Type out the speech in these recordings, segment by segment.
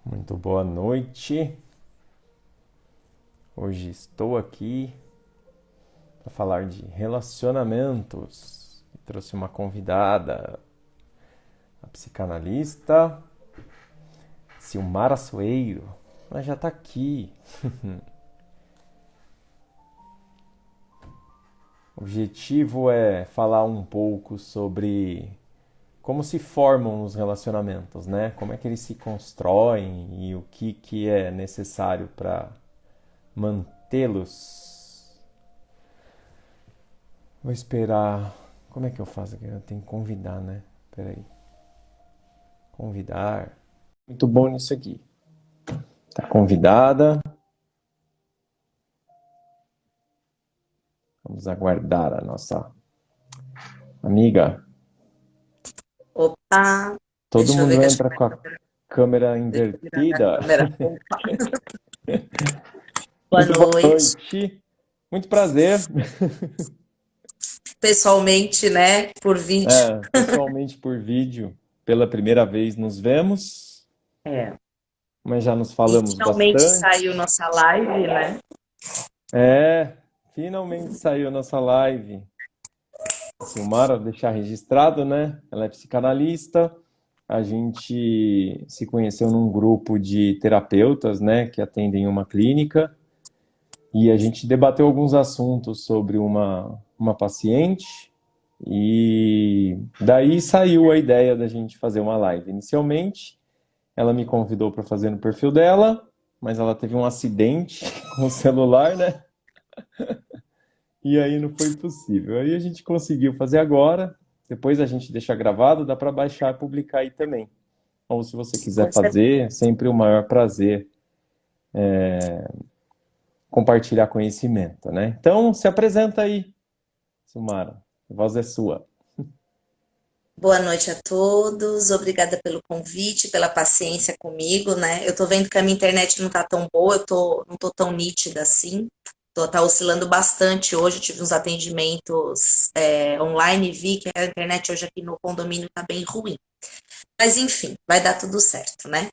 Muito boa noite. Hoje estou aqui para falar de relacionamentos. Trouxe uma convidada, a psicanalista Silmara Soeiro. Ela já está aqui. O objetivo é falar um pouco sobre como se formam os relacionamentos, né? Como é que eles se constroem e o que é necessário para mantê-los. Vou esperar. Como é que eu faço aqui? Eu tenho que convidar, né? Peraí. Convidar. Muito bom nisso aqui. Tá convidada. Vamos aguardar a nossa amiga. Opa, Todo deixa eu ver mundo que acho que entra com a câmera deixa eu virar minha invertida. câmera. Opa. Boa Muito boa noite. noite. Muito prazer. Pessoalmente, né, por vídeo. Pessoalmente por vídeo, pela primeira vez nos vemos, É. mas já nos E falamos finalmente bastante. saiu nossa live, né? Finalmente saiu a nossa live. A Silmara, deixar registrado, né? Ela é psicanalista. A gente se conheceu num grupo de terapeutas, né, que atendem uma clínica. E a gente debateu alguns assuntos sobre uma paciente. E daí saiu a ideia da gente fazer uma live. Inicialmente, ela me convidou para fazer no perfil dela, mas ela teve um acidente com o celular, né? E aí não foi possível. Aí a gente conseguiu fazer agora. Depois a gente deixa gravado, dá para baixar e publicar aí também. Ou se você quiser Com certeza. fazer, é sempre o maior prazer compartilhar conhecimento, né? Então, se apresenta aí, Silmara. A voz é sua. Boa noite a todos. Obrigada pelo convite, pela paciência comigo, né? Eu tô vendo que a minha internet não tá tão boa, não tô tão nítida assim. Tá oscilando bastante hoje. Eu tive uns atendimentos online e vi que a internet hoje aqui no condomínio tá bem ruim. Mas enfim, vai dar tudo certo, né?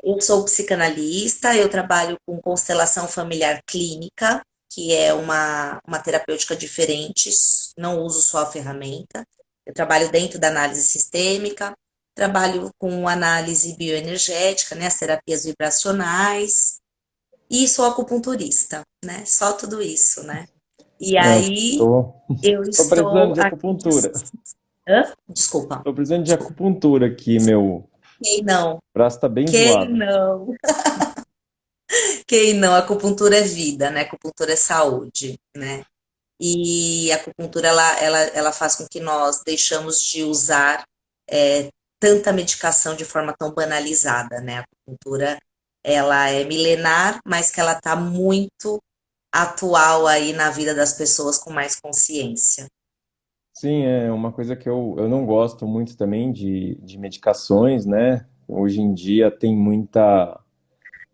Eu sou psicanalista, eu trabalho com constelação familiar clínica, que é uma terapêutica diferente, não uso só a ferramenta. Eu trabalho dentro da análise sistêmica, trabalho com análise bioenergética, né, as terapias vibracionais, e sou acupunturista, né? Só tudo isso, né? E Eu aí tô, eu tô precisando estou de aqui. acupuntura. Hã? Desculpa. Tô precisando de acupuntura aqui, meu Quem não? braço tá bem Quem zoado. não? Quem não? A acupuntura é vida, né? A acupuntura é saúde, né? E a acupuntura ela faz com que nós deixamos de usar tanta medicação de forma tão banalizada, né? A acupuntura ela é milenar, mas que ela está muito atual aí na vida das pessoas com mais consciência. Sim, é uma coisa que eu não gosto muito também de medicações, né? Hoje em dia tem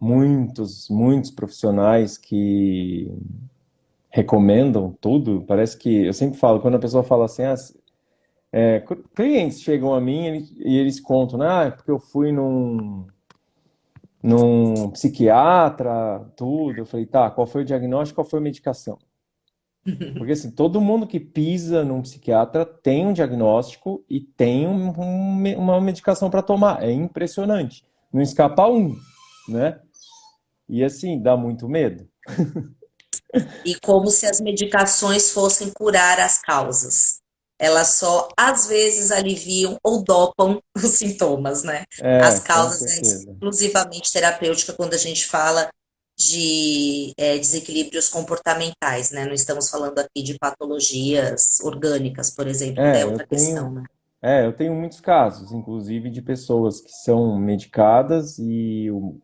muitos profissionais que recomendam tudo. Parece que eu sempre falo, quando a pessoa fala assim, clientes chegam a mim e eles contam, né? É porque eu fui num psiquiatra, tudo. Eu falei, tá, qual foi o diagnóstico, qual foi a medicação? Porque assim, todo mundo que pisa num psiquiatra tem um diagnóstico e tem uma medicação para tomar. É impressionante. Não escapa um, né? E assim, dá muito medo. E como se as medicações fossem curar as causas. Elas só, às vezes, aliviam ou dopam os sintomas, né? As Com causas é certeza. exclusivamente terapêutica quando a gente fala de desequilíbrios comportamentais, né? Não estamos falando aqui de patologias orgânicas, por exemplo, que daí é É, eu outra questão, tenho, né? eu tenho muitos casos, inclusive de pessoas que são medicadas e o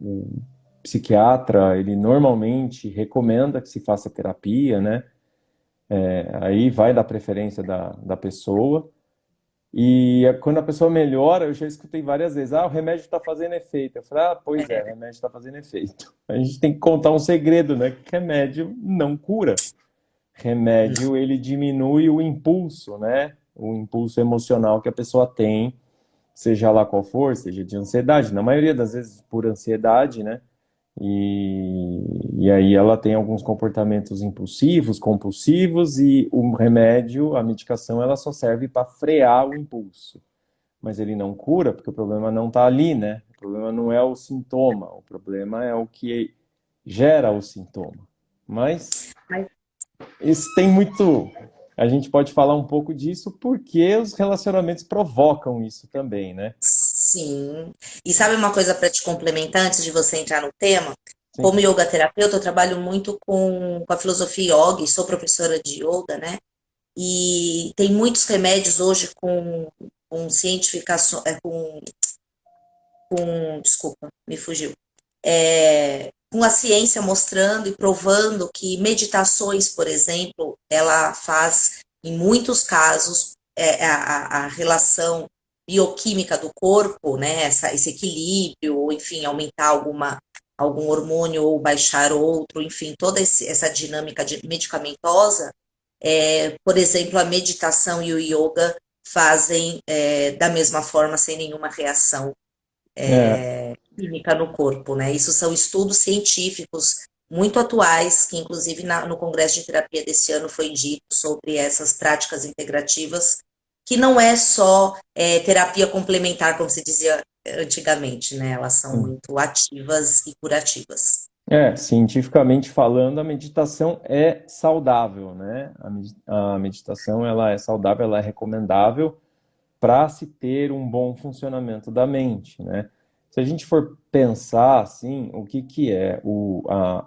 psiquiatra, ele normalmente recomenda que se faça terapia, né? Aí vai da preferência da pessoa. E quando a pessoa melhora, eu já escutei várias vezes, o remédio está fazendo efeito. Eu falei, pois é, o É, remédio está fazendo efeito. A gente tem que contar um segredo, né? Que remédio não cura. não. Remédio, ele diminui o impulso, né? O impulso emocional que a pessoa tem seja lá qual for, seja de ansiedade, na maioria das vezes por ansiedade, né? E aí ela tem alguns comportamentos impulsivos, compulsivos, e o remédio, a medicação, ela só serve para frear o impulso. Mas ele não cura, porque o problema não está ali, né? O problema não é o sintoma, o problema é o que gera o sintoma. Mas isso tem muito. A gente pode falar um pouco disso porque os relacionamentos provocam isso também, né? Sim. E sabe uma coisa para te complementar antes de você entrar no tema? Como Sim. yoga terapeuta, eu trabalho muito com a filosofia yoga, e sou professora de yoga, né? E tem muitos remédios hoje com cientificação, desculpa, me fugiu. Com a ciência mostrando e provando que meditações, por exemplo, ela faz, em muitos casos, a relação bioquímica do corpo, né, esse equilíbrio, ou enfim, aumentar algum hormônio ou baixar outro, enfim, toda essa dinâmica medicamentosa, por exemplo, a meditação e o yoga fazem da mesma forma, sem nenhuma reação É, química no corpo, né? Isso são estudos científicos muito atuais, que inclusive no Congresso de Terapia desse ano foi dito sobre essas práticas integrativas, que não é só terapia complementar, como se dizia antigamente, né? Elas são muito ativas e curativas. cientificamente falando, a meditação é saudável, né? A meditação ela é saudável, ela é recomendável para se ter um bom funcionamento da mente, né? Se a gente for pensar assim, o que que é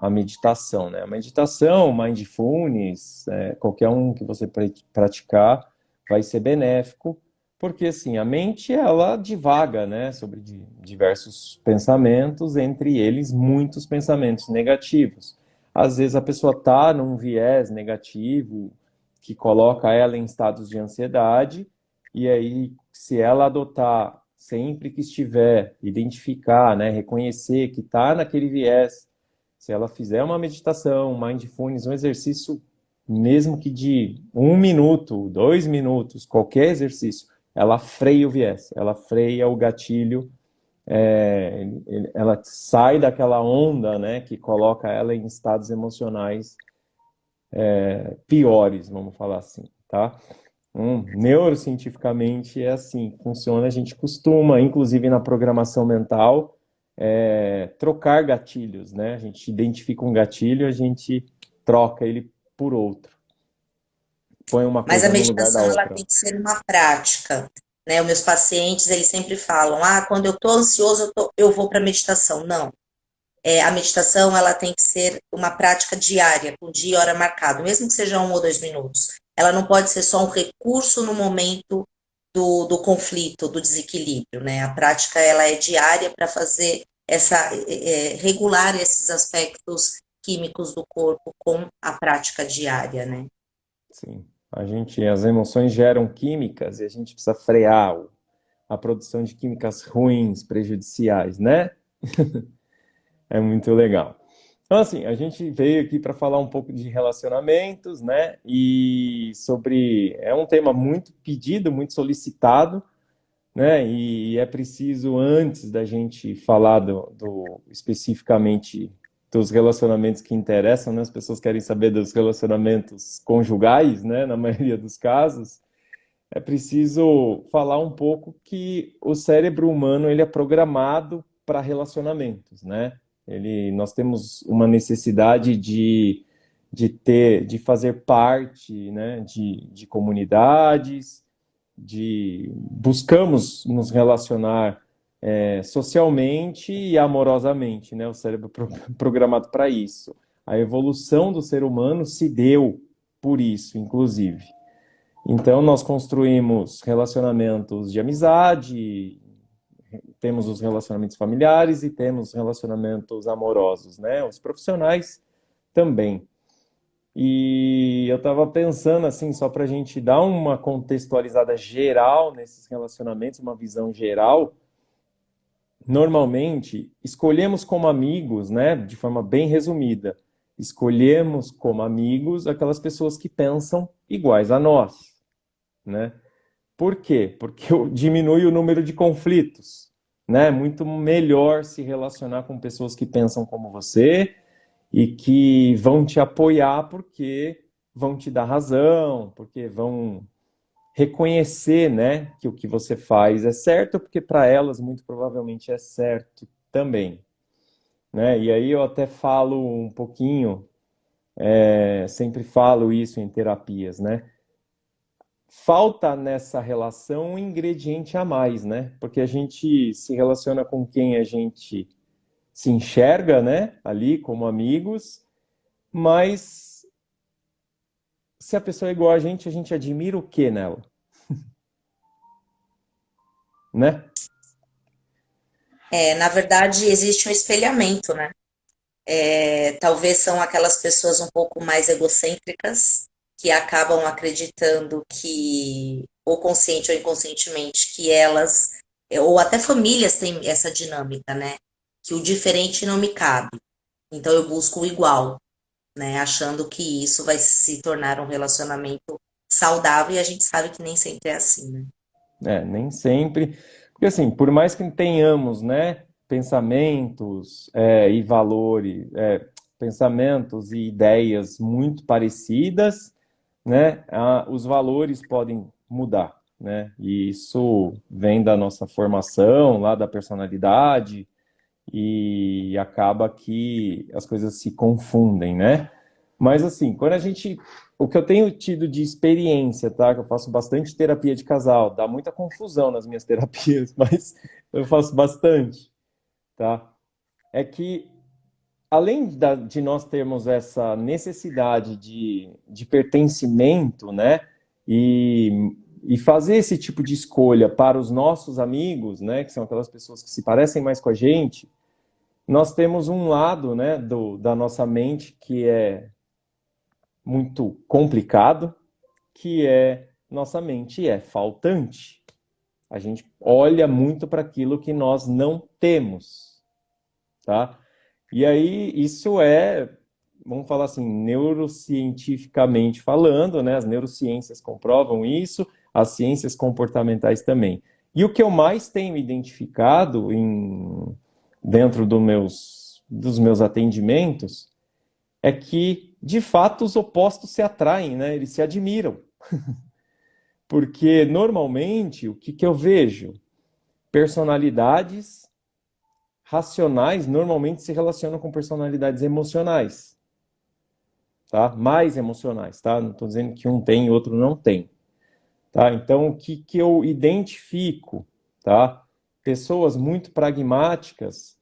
a meditação, né? A meditação, mindfulness, qualquer um que você praticar vai ser benéfico, porque assim, a mente ela divaga, né, sobre diversos pensamentos, entre eles muitos pensamentos negativos. Às vezes a pessoa está num viés negativo que coloca ela em estados de ansiedade, e aí, se ela adotar sempre que estiver, identificar, né, reconhecer que está naquele viés, se ela fizer uma meditação, um mindfulness, um exercício, mesmo que de 1 minuto, 2 minutos, qualquer exercício, ela freia o viés, ela freia o gatilho, ela sai daquela onda, né, que coloca ela em estados emocionais piores, vamos falar assim, tá? Neurocientificamente é assim, funciona, a gente costuma, inclusive na programação mental, trocar gatilhos, né? A gente identifica um gatilho, a gente troca ele por outro, põe uma Mas a coisa no lugar da meditação ela outra. tem que ser uma prática, né? Os meus pacientes, eles sempre falam: "Ah, quando eu estou ansioso, eu vou para a meditação". Não. A meditação ela tem que ser uma prática diária, com dia e hora marcado, mesmo que seja 1 ou 2 minutos. Ela não pode ser só um recurso no momento do conflito, do desequilíbrio, né? A prática ela é diária para fazer regular esses aspectos químicos do corpo com a prática diária, né? Sim, as emoções geram químicas e a gente precisa frear a produção de químicas ruins, prejudiciais, né? É muito legal. Então, assim, a gente veio aqui para falar um pouco de relacionamentos, né? E sobre. É um tema muito pedido, muito solicitado, né? E é preciso, antes da gente falar especificamente dos relacionamentos que interessam, né? As pessoas querem saber dos relacionamentos conjugais, né? Na maioria dos casos, é preciso falar um pouco que o cérebro humano ele é programado para relacionamentos, né? Nós temos uma necessidade de fazer parte, né? De comunidades, buscamos nos relacionar socialmente e amorosamente, né? O cérebro programado para isso. A evolução do ser humano se deu por isso, inclusive. Então, nós construímos relacionamentos de amizade, temos os relacionamentos familiares e temos relacionamentos amorosos, né? Os profissionais também. E eu estava pensando, assim, só para a gente dar uma contextualizada geral nesses relacionamentos, uma visão geral. Normalmente, escolhemos como amigos, né? De forma bem resumida, escolhemos como amigos aquelas pessoas que pensam iguais a nós, né? Por quê? Porque diminui o número de conflitos, né? Muito melhor se relacionar com pessoas que pensam como você e que vão te apoiar porque vão te dar razão, porque vão reconhecer, né, que o que você faz é certo, porque para elas muito provavelmente é certo também, né? E aí eu até falo um pouquinho, sempre falo isso em terapias, né? Falta nessa relação um ingrediente a mais, né? Porque a gente se relaciona com quem a gente se enxerga, né? Ali como amigos, mas se a pessoa é igual a gente admira o que nela, né? Na verdade, existe um espelhamento, né? Talvez são aquelas pessoas um pouco mais egocêntricas que acabam acreditando que, ou consciente ou inconscientemente, que elas, ou até famílias têm essa dinâmica, né? Que o diferente não me cabe. Então eu busco o igual, né? Achando que isso vai se tornar um relacionamento saudável e a gente sabe que nem sempre é assim, né? Nem sempre. Porque assim, por mais que tenhamos, né, pensamentos e valores, pensamentos e ideias muito parecidas, né, os valores podem mudar, né? E isso vem da nossa formação, lá da personalidade, e acaba que as coisas se confundem, né? Mas assim, quando a gente. O que eu tenho tido de experiência, tá? Que eu faço bastante terapia de casal, dá muita confusão nas minhas terapias, mas eu faço bastante, tá? É que além de nós termos essa necessidade de pertencimento, né? E fazer esse tipo de escolha para os nossos amigos, né? Que são aquelas pessoas que se parecem mais com a gente, nós temos um lado, né, da nossa mente que é muito complicado, que é nossa mente é faltante. A gente olha muito para aquilo que nós não temos, tá? E aí isso vamos falar assim, neurocientificamente falando, né? As neurociências comprovam isso, as ciências comportamentais também. E o que eu mais tenho identificado dentro dos meus atendimentos é que, de fato, os opostos se atraem, né? Eles se admiram. Porque, normalmente, o que, que eu vejo? Personalidades racionais normalmente se relacionam com personalidades emocionais, tá? Mais emocionais, tá? Não estou dizendo que um tem e outro não tem, tá? Então, o que, que eu identifico, tá? Pessoas muito pragmáticas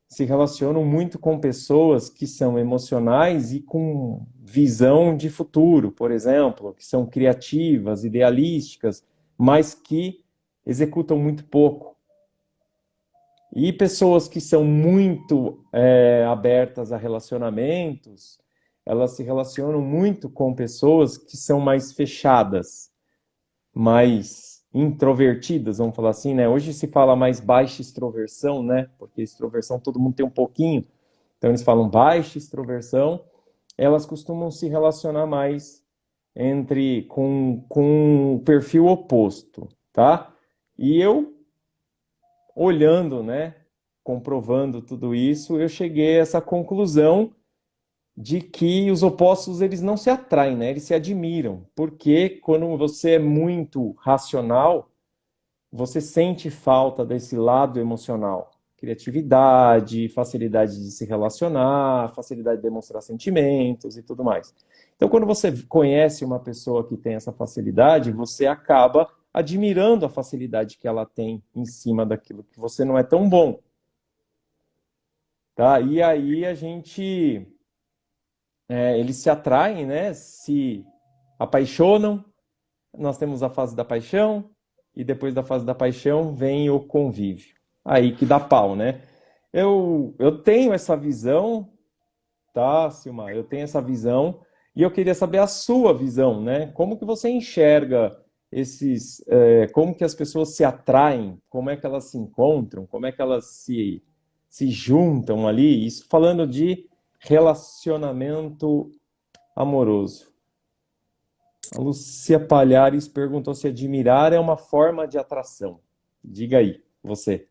se relacionam muito com pessoas que são emocionais e com visão de futuro, por exemplo, que são criativas, idealísticas, mas que executam muito pouco. E pessoas que são muito abertas a relacionamentos, elas se relacionam muito com pessoas que são mais fechadas, mais introvertidas, vamos falar assim, né? Hoje se fala mais baixa extroversão, né? Porque extroversão todo mundo tem um pouquinho. Então eles falam baixa extroversão. Elas costumam se relacionar mais com o perfil oposto, tá? E eu, olhando, né? Comprovando tudo isso, eu cheguei a essa conclusão de que os opostos eles não se atraem, né? Eles se admiram, porque quando você é muito racional, você sente falta desse lado emocional, criatividade, facilidade de se relacionar, facilidade de demonstrar sentimentos e tudo mais. Então, quando você conhece uma pessoa que tem essa facilidade, você acaba admirando a facilidade que ela tem em cima daquilo que você não é tão bom, tá? E aí eles se atraem, né? Se apaixonam. Nós temos a fase da paixão e depois da fase da paixão vem o convívio. Aí que dá pau, né? Eu tenho essa visão, tá, Silmar? Eu tenho essa visão e eu queria saber a sua visão, né? Como que você enxerga como que as pessoas se atraem, como é que elas se encontram, como é que elas se juntam ali? Isso falando de relacionamento amoroso. A Lúcia Palhares perguntou se admirar é uma forma de atração. Diga aí, você.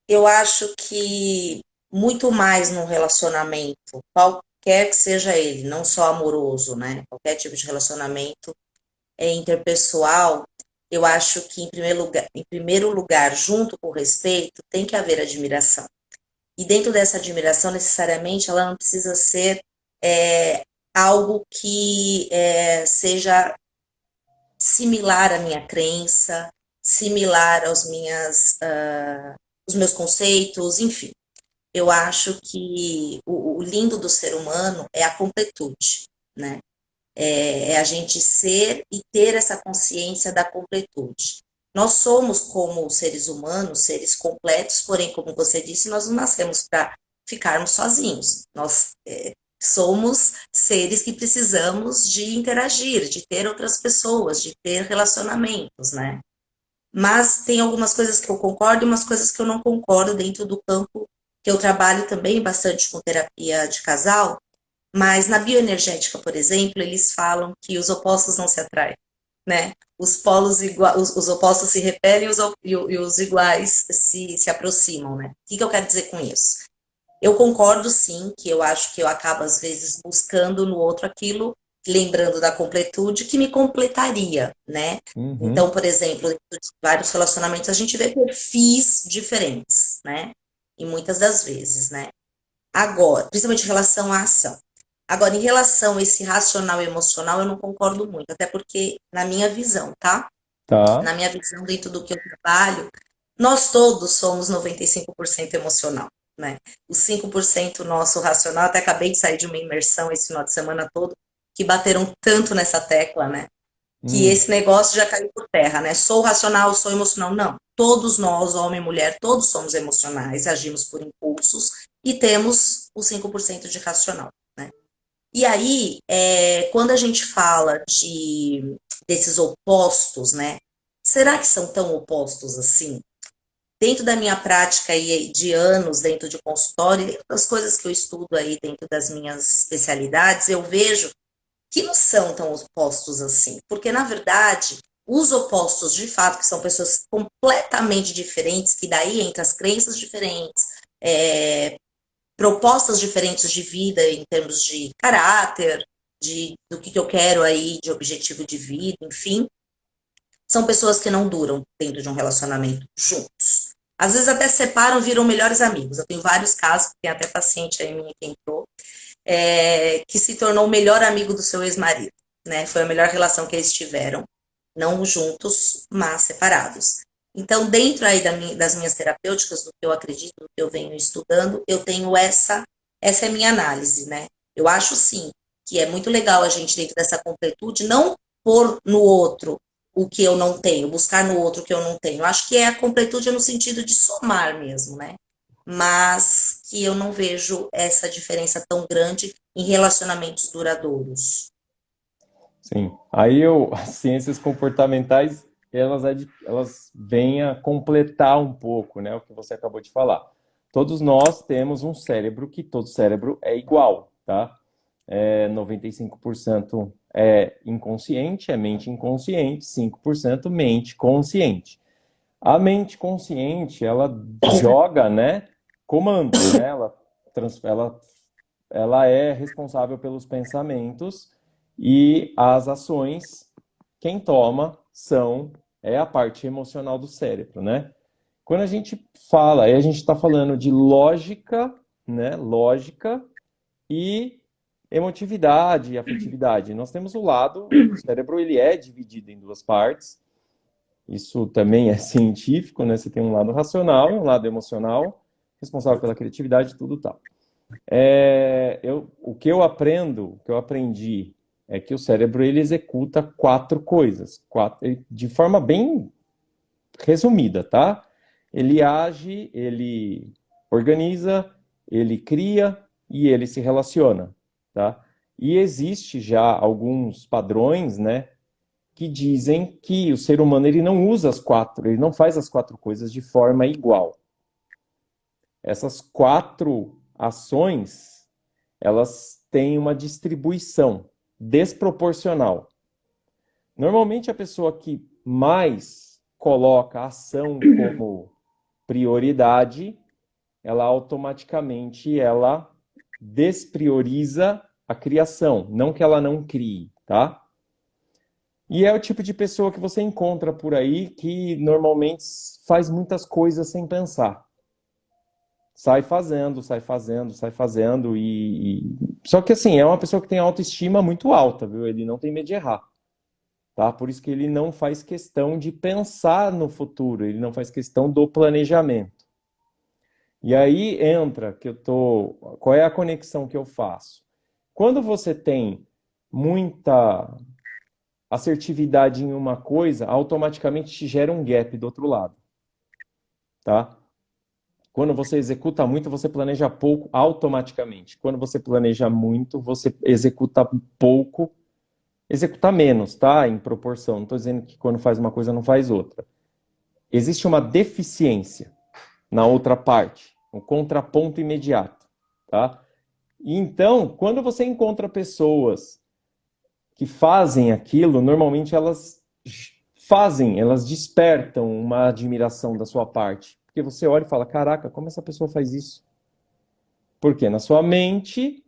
Eu acho que muito mais num relacionamento, qualquer que seja ele, não só amoroso, né? Qualquer tipo de relacionamento interpessoal, eu acho que em primeiro lugar, junto com o respeito, tem que haver admiração. E dentro dessa admiração, necessariamente, ela não precisa ser é, algo que seja similar à minha crença, similar os meus conceitos, enfim. Eu acho que o lindo do ser humano é a completude, né? É a gente ser e ter essa consciência da completude. Nós somos, como seres humanos, seres completos, porém, como você disse, nós não nascemos para ficarmos sozinhos. Nós somos seres que precisamos de interagir, de ter outras pessoas, de ter relacionamentos, né? Mas tem algumas coisas que eu concordo e umas coisas que eu não concordo dentro do campo que eu trabalho também bastante com terapia de casal, mas na bioenergética, por exemplo, eles falam que os opostos não se atraem, né? Os opostos se repelem e os iguais se aproximam, né? O que eu quero dizer com isso? Eu concordo sim, que eu acho que eu acabo às vezes buscando no outro aquilo, lembrando da completude que me completaria, né? Então, Uhum, por exemplo, em vários relacionamentos a gente vê perfis diferentes, né? E muitas das vezes, né? Agora, principalmente em relação à ação. Agora, em relação a esse racional e emocional, eu não concordo muito, até porque, na minha visão, tá? tá. Na minha visão, dentro do que eu trabalho, nós todos somos 95% emocional, né? Os 5% nosso racional, até acabei de sair de uma imersão esse final de semana todo, que bateram tanto nessa tecla, né? Que Hum, esse negócio já caiu por terra, né? Sou racional, sou emocional. Não. Todos nós, homem e mulher, todos somos emocionais, agimos por impulsos e temos os 5% de racional, né? E aí, quando a gente fala desses opostos, né? Será que são tão opostos assim? Dentro da minha prática aí de anos dentro de consultório, as coisas que eu estudo aí dentro das minhas especialidades, eu vejo que não são tão opostos assim, porque na verdade os opostos de fato, que são pessoas completamente diferentes, que daí entra as crenças diferentes, é, propostas diferentes de vida em termos de caráter, do que eu quero aí de objetivo de vida, enfim, são pessoas que não duram dentro de um relacionamento juntos. Às vezes até separam, viram melhores amigos. Eu tenho vários casos, tem até paciente aí minha que entrou, que se tornou o melhor amigo do seu ex-marido, né? Foi a melhor relação que eles tiveram, não juntos, mas separados. Então, dentro aí das minhas terapêuticas, do que eu acredito, do que eu venho estudando, eu tenho essa é a minha análise, né? Eu acho sim que é muito legal a gente, dentro dessa completude, não pôr no outro o que eu não tenho, buscar no outro o que eu não tenho. Eu acho que a completude é no sentido de somar mesmo, né? Mas que eu não vejo essa diferença tão grande em relacionamentos duradouros. sim. Aí as ciências comportamentais, elas vêm a completar um pouco, né, o que você acabou de falar. Todos nós temos um cérebro que todo cérebro é igual, tá? 95% é inconsciente, é mente inconsciente, 5% mente consciente. A mente consciente, ela joga, né, comandos, né? Ela é responsável pelos pensamentos e as ações, quem toma é a parte emocional do cérebro, né? Quando a gente fala, aí a gente está falando de lógica, né? Lógica e emotividade e afetividade. Nós temos o cérebro ele é dividido em duas partes. Isso também é científico, né? Você tem um lado racional e um lado emocional, responsável pela criatividade e tudo tal. O que eu aprendo, o que eu aprendi é que o cérebro ele executa quatro coisas, de forma bem resumida, tá? Ele age, ele organiza, ele cria e ele se relaciona, tá? E existe já alguns padrões, né, que dizem que o ser humano ele não usa as quatro, ele não faz as quatro coisas de forma igual. Essas quatro ações, elas têm uma distribuição. desproporcional. Normalmente a pessoa que mais coloca a ação como prioridade, ela automaticamente desprioriza a criação, não que ela não crie, tá? E é o tipo de pessoa que você encontra por aí que normalmente faz muitas coisas sem pensar. Sai fazendo, sai fazendo, sai fazendo Só que assim, é uma pessoa que tem autoestima muito alta, viu? Ele não tem medo de errar, tá? Por isso que ele não faz questão de pensar no futuro, ele não faz questão do planejamento. E aí entra qual é a conexão que eu faço? Quando você tem muita assertividade em uma coisa, automaticamente te gera um gap do outro lado, tá? Quando você executa muito, você planeja pouco automaticamente. Quando você planeja muito, você executa pouco, executa menos, tá? Em proporção. Não estou dizendo que quando faz uma coisa não faz outra. Existe uma deficiência na outra parte, um contraponto imediato, tá? E então, quando você encontra pessoas que fazem aquilo, normalmente elas despertam uma admiração da sua parte. Porque você olha e fala, caraca, como essa pessoa faz isso? Porque na sua mente,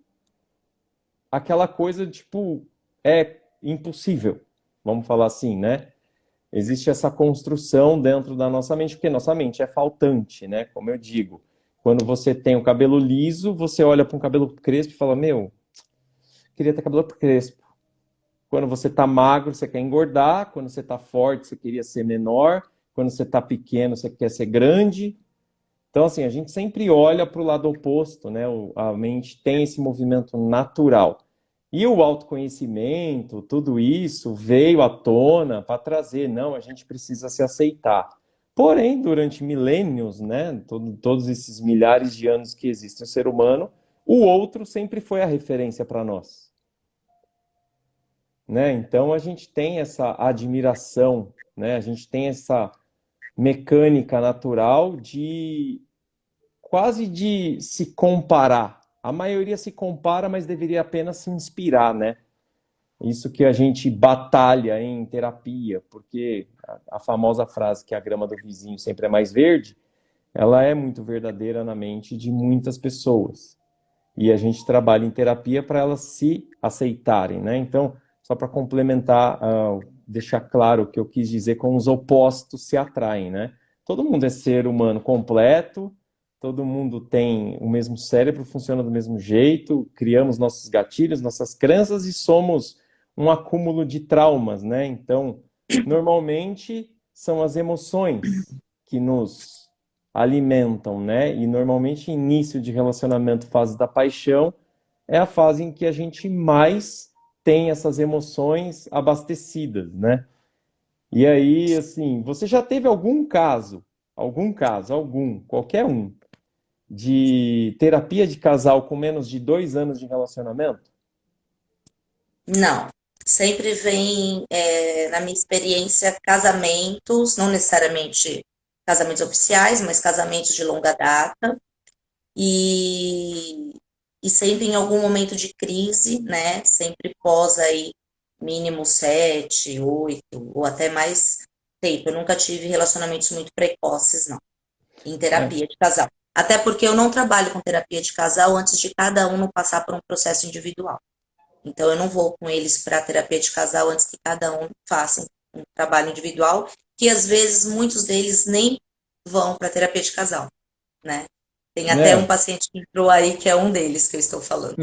aquela coisa, tipo, é impossível. Vamos falar assim, né? Existe essa construção dentro da nossa mente, porque nossa mente é faltante, né? Como eu digo. Quando você tem o cabelo liso, você olha para um cabelo crespo e fala, meu, queria ter cabelo crespo. Quando você está magro, você quer engordar. Quando você está forte, você queria ser menor. Quando você está pequeno, você quer ser grande. Então, assim, a gente sempre olha para o lado oposto, né? A mente tem esse movimento natural. E o autoconhecimento, tudo isso veio à tona para trazer, não, a gente precisa se aceitar. Porém, durante milênios, né, todos esses milhares de anos que existe o ser humano, o outro sempre foi a referência para nós, né? Então a gente tem essa admiração, né? A gente tem essa mecânica natural de quase de se comparar. A maioria se compara, mas deveria apenas se inspirar, né? Isso que a gente batalha em terapia, porque a famosa frase que a grama do vizinho sempre é mais verde, ela é muito verdadeira na mente de muitas pessoas. E a gente trabalha em terapia para elas se aceitarem, né? Então, só para complementar, deixar claro o que eu quis dizer com os opostos se atraem, né? Todo mundo é ser humano completo, todo mundo tem o mesmo cérebro, funciona do mesmo jeito, criamos nossos gatilhos, nossas crenças e somos um acúmulo de traumas, né? Então, normalmente são as emoções que nos alimentam, né? E normalmente início de relacionamento, fase da paixão, é a fase em que a gente mais tem essas emoções abastecidas, né? E aí, assim, você já teve qualquer um, de terapia de casal com menos de 2 anos de relacionamento? Não. Sempre vem, na minha experiência, casamentos, não necessariamente casamentos oficiais, mas casamentos de longa data, e, e sempre em algum momento de crise, né? Sempre pós aí mínimo 7, 8 ou até mais tempo. Eu nunca tive relacionamentos muito precoces, não, em É, terapia de casal. Até porque eu não trabalho com terapia de casal antes de cada um não passar por um processo individual. Então, eu não vou com eles para terapia de casal antes que cada um faça um trabalho individual, que às vezes muitos deles nem vão para terapia de casal, né? Tem até um né? paciente que entrou aí que é um deles que eu estou falando.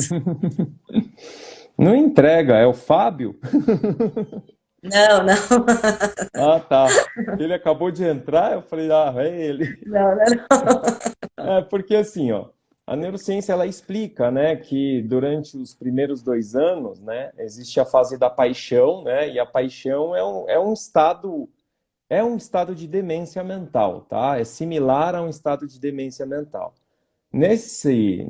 Não entrega, é o Fábio? Não, não, Ah, tá. Ele acabou de entrar, eu falei, ah, é ele. não, não. É, porque assim, ó, a neurociência ela explica, né, que durante os primeiros 2 anos, né, existe a fase da paixão, né, e a paixão é um estado de demência mental, tá? É similar a um estado de demência mental. Nesse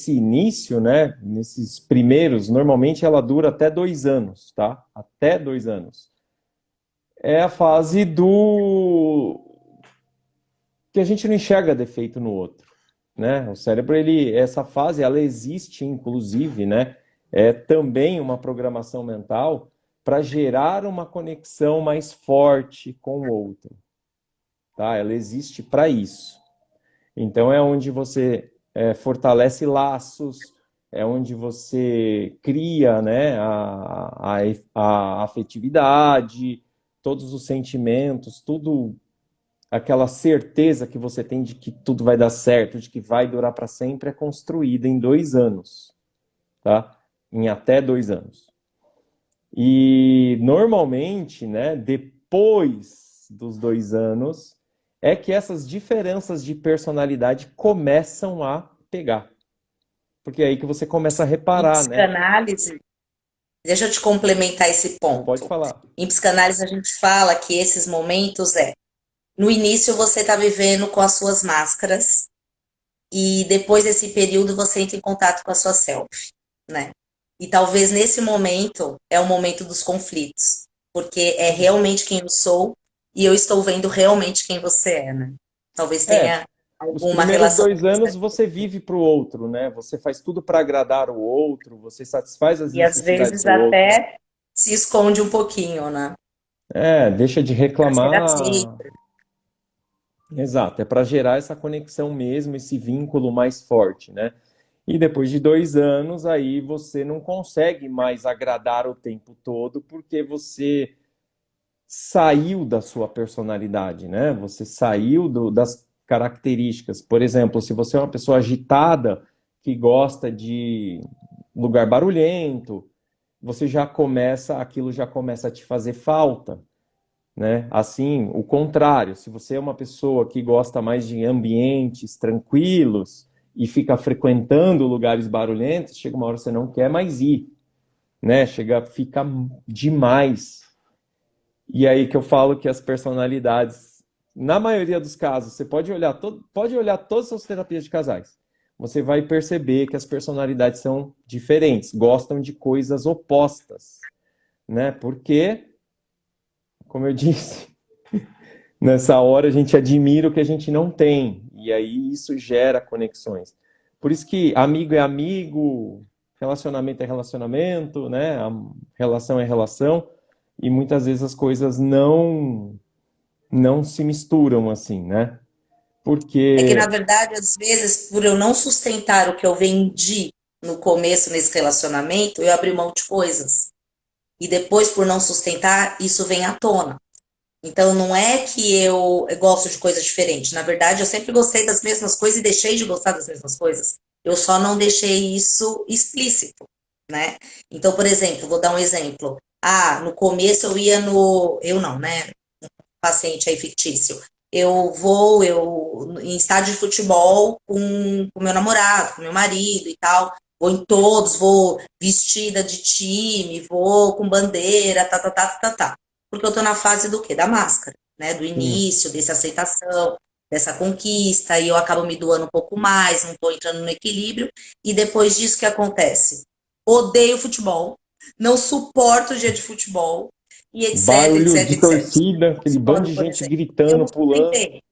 início, né, nesses primeiros, normalmente ela dura até 2 anos, tá? Até 2 anos. É a fase do que a gente não enxerga defeito no outro, né? O cérebro, essa fase, ela existe, inclusive, né? é também uma programação mental para gerar uma conexão mais forte com o outro, tá? Ela existe para isso. Então é onde você fortalece laços, é onde você cria, né, a afetividade, todos os sentimentos, tudo, aquela certeza que você tem de que tudo vai dar certo, de que vai durar para sempre, é construída em 2 anos, tá? Em até 2 anos. E normalmente, né, depois dos 2 anos, é que essas diferenças de personalidade começam a pegar. Porque é aí que você começa a Em reparar, né? psicanálise, deixa eu te complementar esse Pode ponto. falar. Em psicanálise, a gente fala que esses momentos no início você está vivendo com as suas máscaras e depois desse período você entra em contato com a sua self, né? E talvez nesse momento é o momento dos conflitos, porque é realmente quem eu sou e eu estou vendo realmente quem você é, né? Talvez É, tenha os alguma primeiros relação com 2 anos isso. você vive para o outro, né? Você faz tudo para agradar o outro, você satisfaz as E às necessidades vezes do outro. até se esconde um pouquinho, né? Deixa de Para ser reclamar. aceito. Exato, é para gerar essa conexão mesmo, esse vínculo mais forte, né? E depois de 2 anos, aí você não consegue mais agradar o tempo todo, porque você saiu da sua personalidade, né? Você saiu das características. Por exemplo, se você é uma pessoa agitada, que gosta de lugar barulhento, aquilo já começa a te fazer falta, né? Assim, o contrário, se você é uma pessoa que gosta mais de ambientes tranquilos e fica frequentando lugares barulhentos, chega uma hora que você não quer mais ir, né? Fica demais. E aí que eu falo que as personalidades, na maioria dos casos, você pode olhar todas as terapias de casais. Você vai perceber que as personalidades são diferentes, gostam de coisas opostas, né? Porque, como eu disse, nessa hora a gente admira o que a gente não tem, e aí isso gera conexões. Por isso que amigo é amigo, relacionamento é relacionamento, né? A relação é relação, e muitas vezes as coisas não se misturam assim, né? É que, na Porque verdade, às vezes, por eu não sustentar o que eu vendi no começo nesse relacionamento, eu abri mão de coisas. E depois, por não sustentar, isso vem à tona. Então, não é que eu gosto de coisas diferentes. Na verdade, eu sempre gostei das mesmas coisas e deixei de gostar das mesmas coisas. Eu só não deixei isso explícito, né? Então, por exemplo, vou dar um exemplo. Ah, no começo eu ia no. Eu não, né? Paciente aí fictício. Em estádio de futebol com meu namorado, com meu marido e tal. Vou em todos, vou vestida de time, vou com bandeira, tá, tá, tá, tá, tá, tá. Porque eu tô na fase do quê? Da máscara, né? Do sim, início, dessa aceitação, dessa conquista, e eu acabo me doando um pouco mais, não tô entrando no equilíbrio. E depois disso, o que acontece? Odeio futebol, não suporto o dia de futebol, e etc, barulho etc, de etc. torcida, aquele bando Quando, de por gente exemplo, eu gritando, não pulando. sustentei.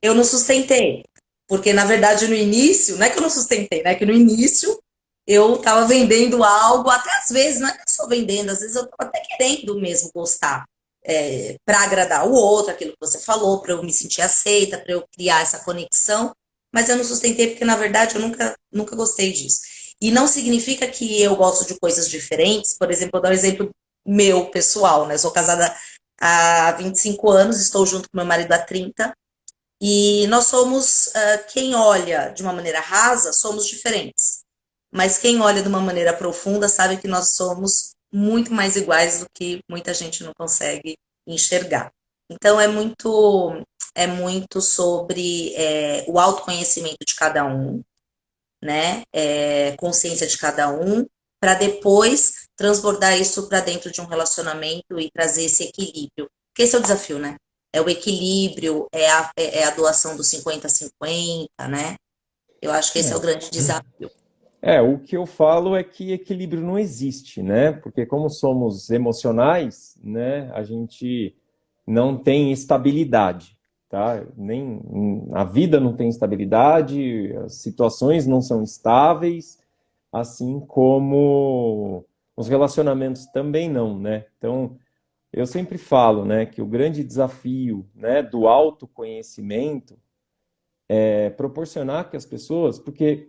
Eu não sustentei. Porque, na verdade, no início, não é que eu não sustentei, né? Que no início eu estava vendendo algo, até às vezes, não é que só vendendo, às vezes eu estava até querendo mesmo gostar, para agradar o outro, aquilo que você falou, para eu me sentir aceita, para eu criar essa conexão, mas eu não sustentei porque, na verdade, eu nunca gostei disso. E não significa que eu gosto de coisas diferentes, por exemplo, eu vou dar um exemplo meu, pessoal, né? Eu sou casada há 25 anos, estou junto com meu marido há 30, e nós somos, quem olha de uma maneira rasa, somos diferentes. Mas quem olha de uma maneira profunda sabe que nós somos muito mais iguais do que muita gente não consegue enxergar. Então é muito sobre o autoconhecimento de cada um, né? Consciência de cada um, para depois transbordar isso para dentro de um relacionamento e trazer esse equilíbrio. Porque esse é o desafio, né? É o equilíbrio, é a doação do 50-50, né? Eu acho que esse é o É. grande desafio. O que eu falo é que equilíbrio não existe, né? Porque como somos emocionais, né, a gente não tem estabilidade, tá? Nem a vida não tem estabilidade, as situações não são estáveis, assim como os relacionamentos também não, né? Então, eu sempre falo, né, que o grande desafio, né, do autoconhecimento é proporcionar que as pessoas, porque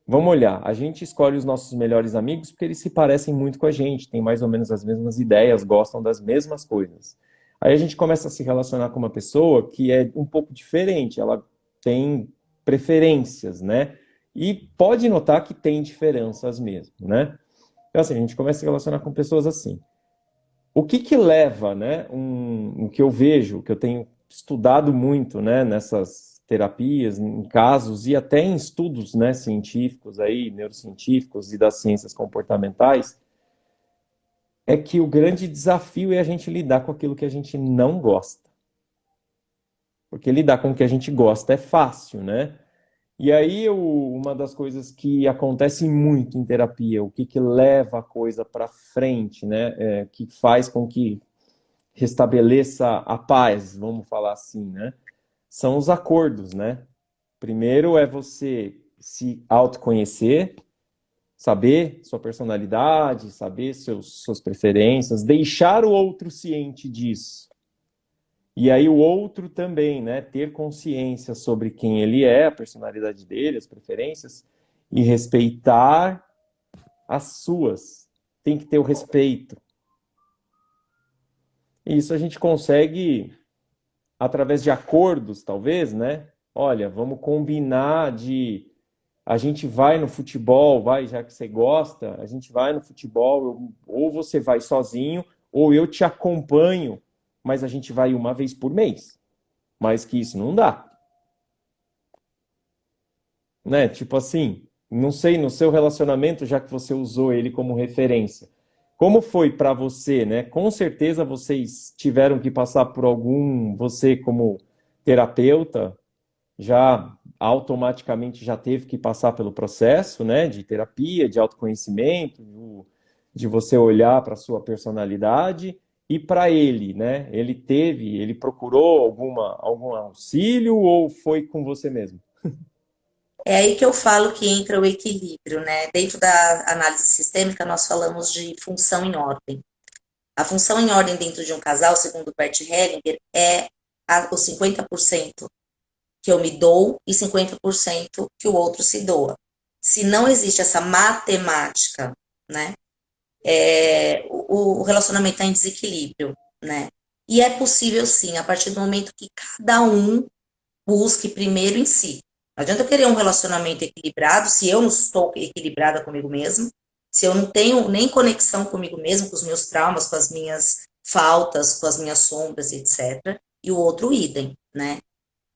vamos olhar, a gente escolhe os nossos melhores amigos porque eles se parecem muito com a gente, têm mais ou menos as mesmas ideias, gostam das mesmas coisas. Aí a gente começa a se relacionar com uma pessoa que é um pouco diferente, ela tem preferências, né? E pode notar que tem diferenças mesmo, né? Então, assim, a gente começa a se relacionar com pessoas assim. O que que leva, né? O que eu vejo, que eu tenho estudado muito, né? Nessas terapias, em casos e até em estudos, né? Científicos aí, neurocientíficos e das ciências comportamentais, é que o grande desafio é a gente lidar com aquilo que a gente não gosta. Porque lidar com o que a gente gosta é fácil, né? E aí, uma das coisas que acontece muito em terapia, o que que leva a coisa para frente, né? Que faz com que restabeleça a paz, vamos falar assim, né? São os acordos, né? Primeiro é você se autoconhecer, saber sua personalidade, saber suas preferências, deixar o outro ciente disso. E aí o outro também, né? Ter consciência sobre quem ele é, a personalidade dele, as preferências, e respeitar as suas. Tem que ter o respeito. E isso a gente consegue através de acordos, talvez, né? Olha, vamos combinar de a gente vai no futebol, vai, já que você gosta, a gente vai no futebol, ou você vai sozinho, ou eu te acompanho, mas a gente vai uma vez por mês. Mais que isso não dá, né? Tipo assim, não sei, no seu relacionamento, já que você usou ele como referência, como foi para você, né? Com certeza vocês tiveram que passar por algum, você como terapeuta, já automaticamente já teve que passar pelo processo, né, de terapia, de autoconhecimento, de você olhar para a sua personalidade e para ele, né? Ele procurou algum auxílio ou foi com você mesmo? É aí que eu falo que entra o equilíbrio, né? Dentro da análise sistêmica, nós falamos de função em ordem. A função em ordem dentro de um casal, segundo Bert Hellinger, é os 50% que eu me dou e 50% que o outro se doa. Se não existe essa matemática, né, o relacionamento está em desequilíbrio, né? E é possível sim, a partir do momento que cada um busque primeiro em si. Não adianta eu querer um relacionamento equilibrado se eu não estou equilibrada comigo mesmo, se eu não tenho nem conexão comigo mesmo, com os meus traumas, com as minhas faltas, com as minhas sombras, etc. E o outro idem, né?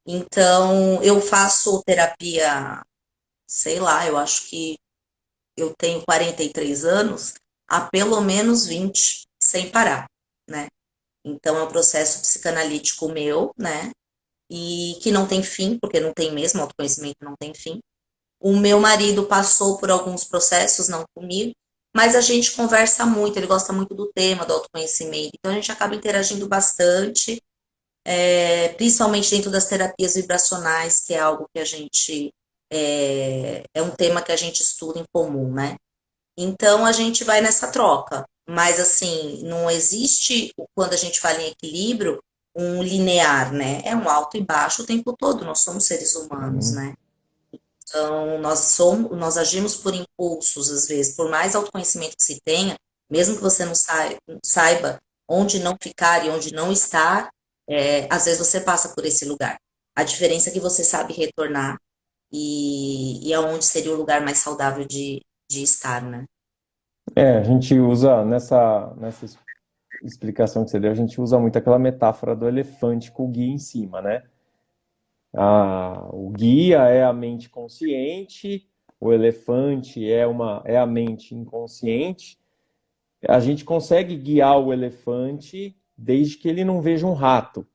Então, eu faço terapia, sei lá, eu acho que eu tenho 43 anos, há pelo menos 20 sem parar, né? Então, é um processo psicanalítico meu, né? E que não tem fim, porque não tem mesmo, autoconhecimento não tem fim. O meu marido passou por alguns processos, não comigo, mas a gente conversa muito, ele gosta muito do tema do autoconhecimento, então a gente acaba interagindo bastante, principalmente dentro das terapias vibracionais, que é algo que a gente é um tema que a gente estuda em comum, né? Então a gente vai nessa troca. Mas assim, não existe, quando a gente fala em equilíbrio, um linear, né? É um alto e baixo o tempo todo, nós somos seres humanos, Hum. né? Então, nós agimos por impulsos, às vezes, por mais autoconhecimento que se tenha, mesmo que você não saiba onde não ficar e onde não estar, às vezes você passa por esse lugar. A diferença é que você sabe retornar e aonde seria o lugar mais saudável de estar, né? A gente usa nessa explicação que você deu, a gente usa muito aquela metáfora do elefante com o guia em cima, né? O guia é a mente consciente, o elefante é a mente inconsciente. A gente consegue guiar o elefante desde que ele não veja um rato,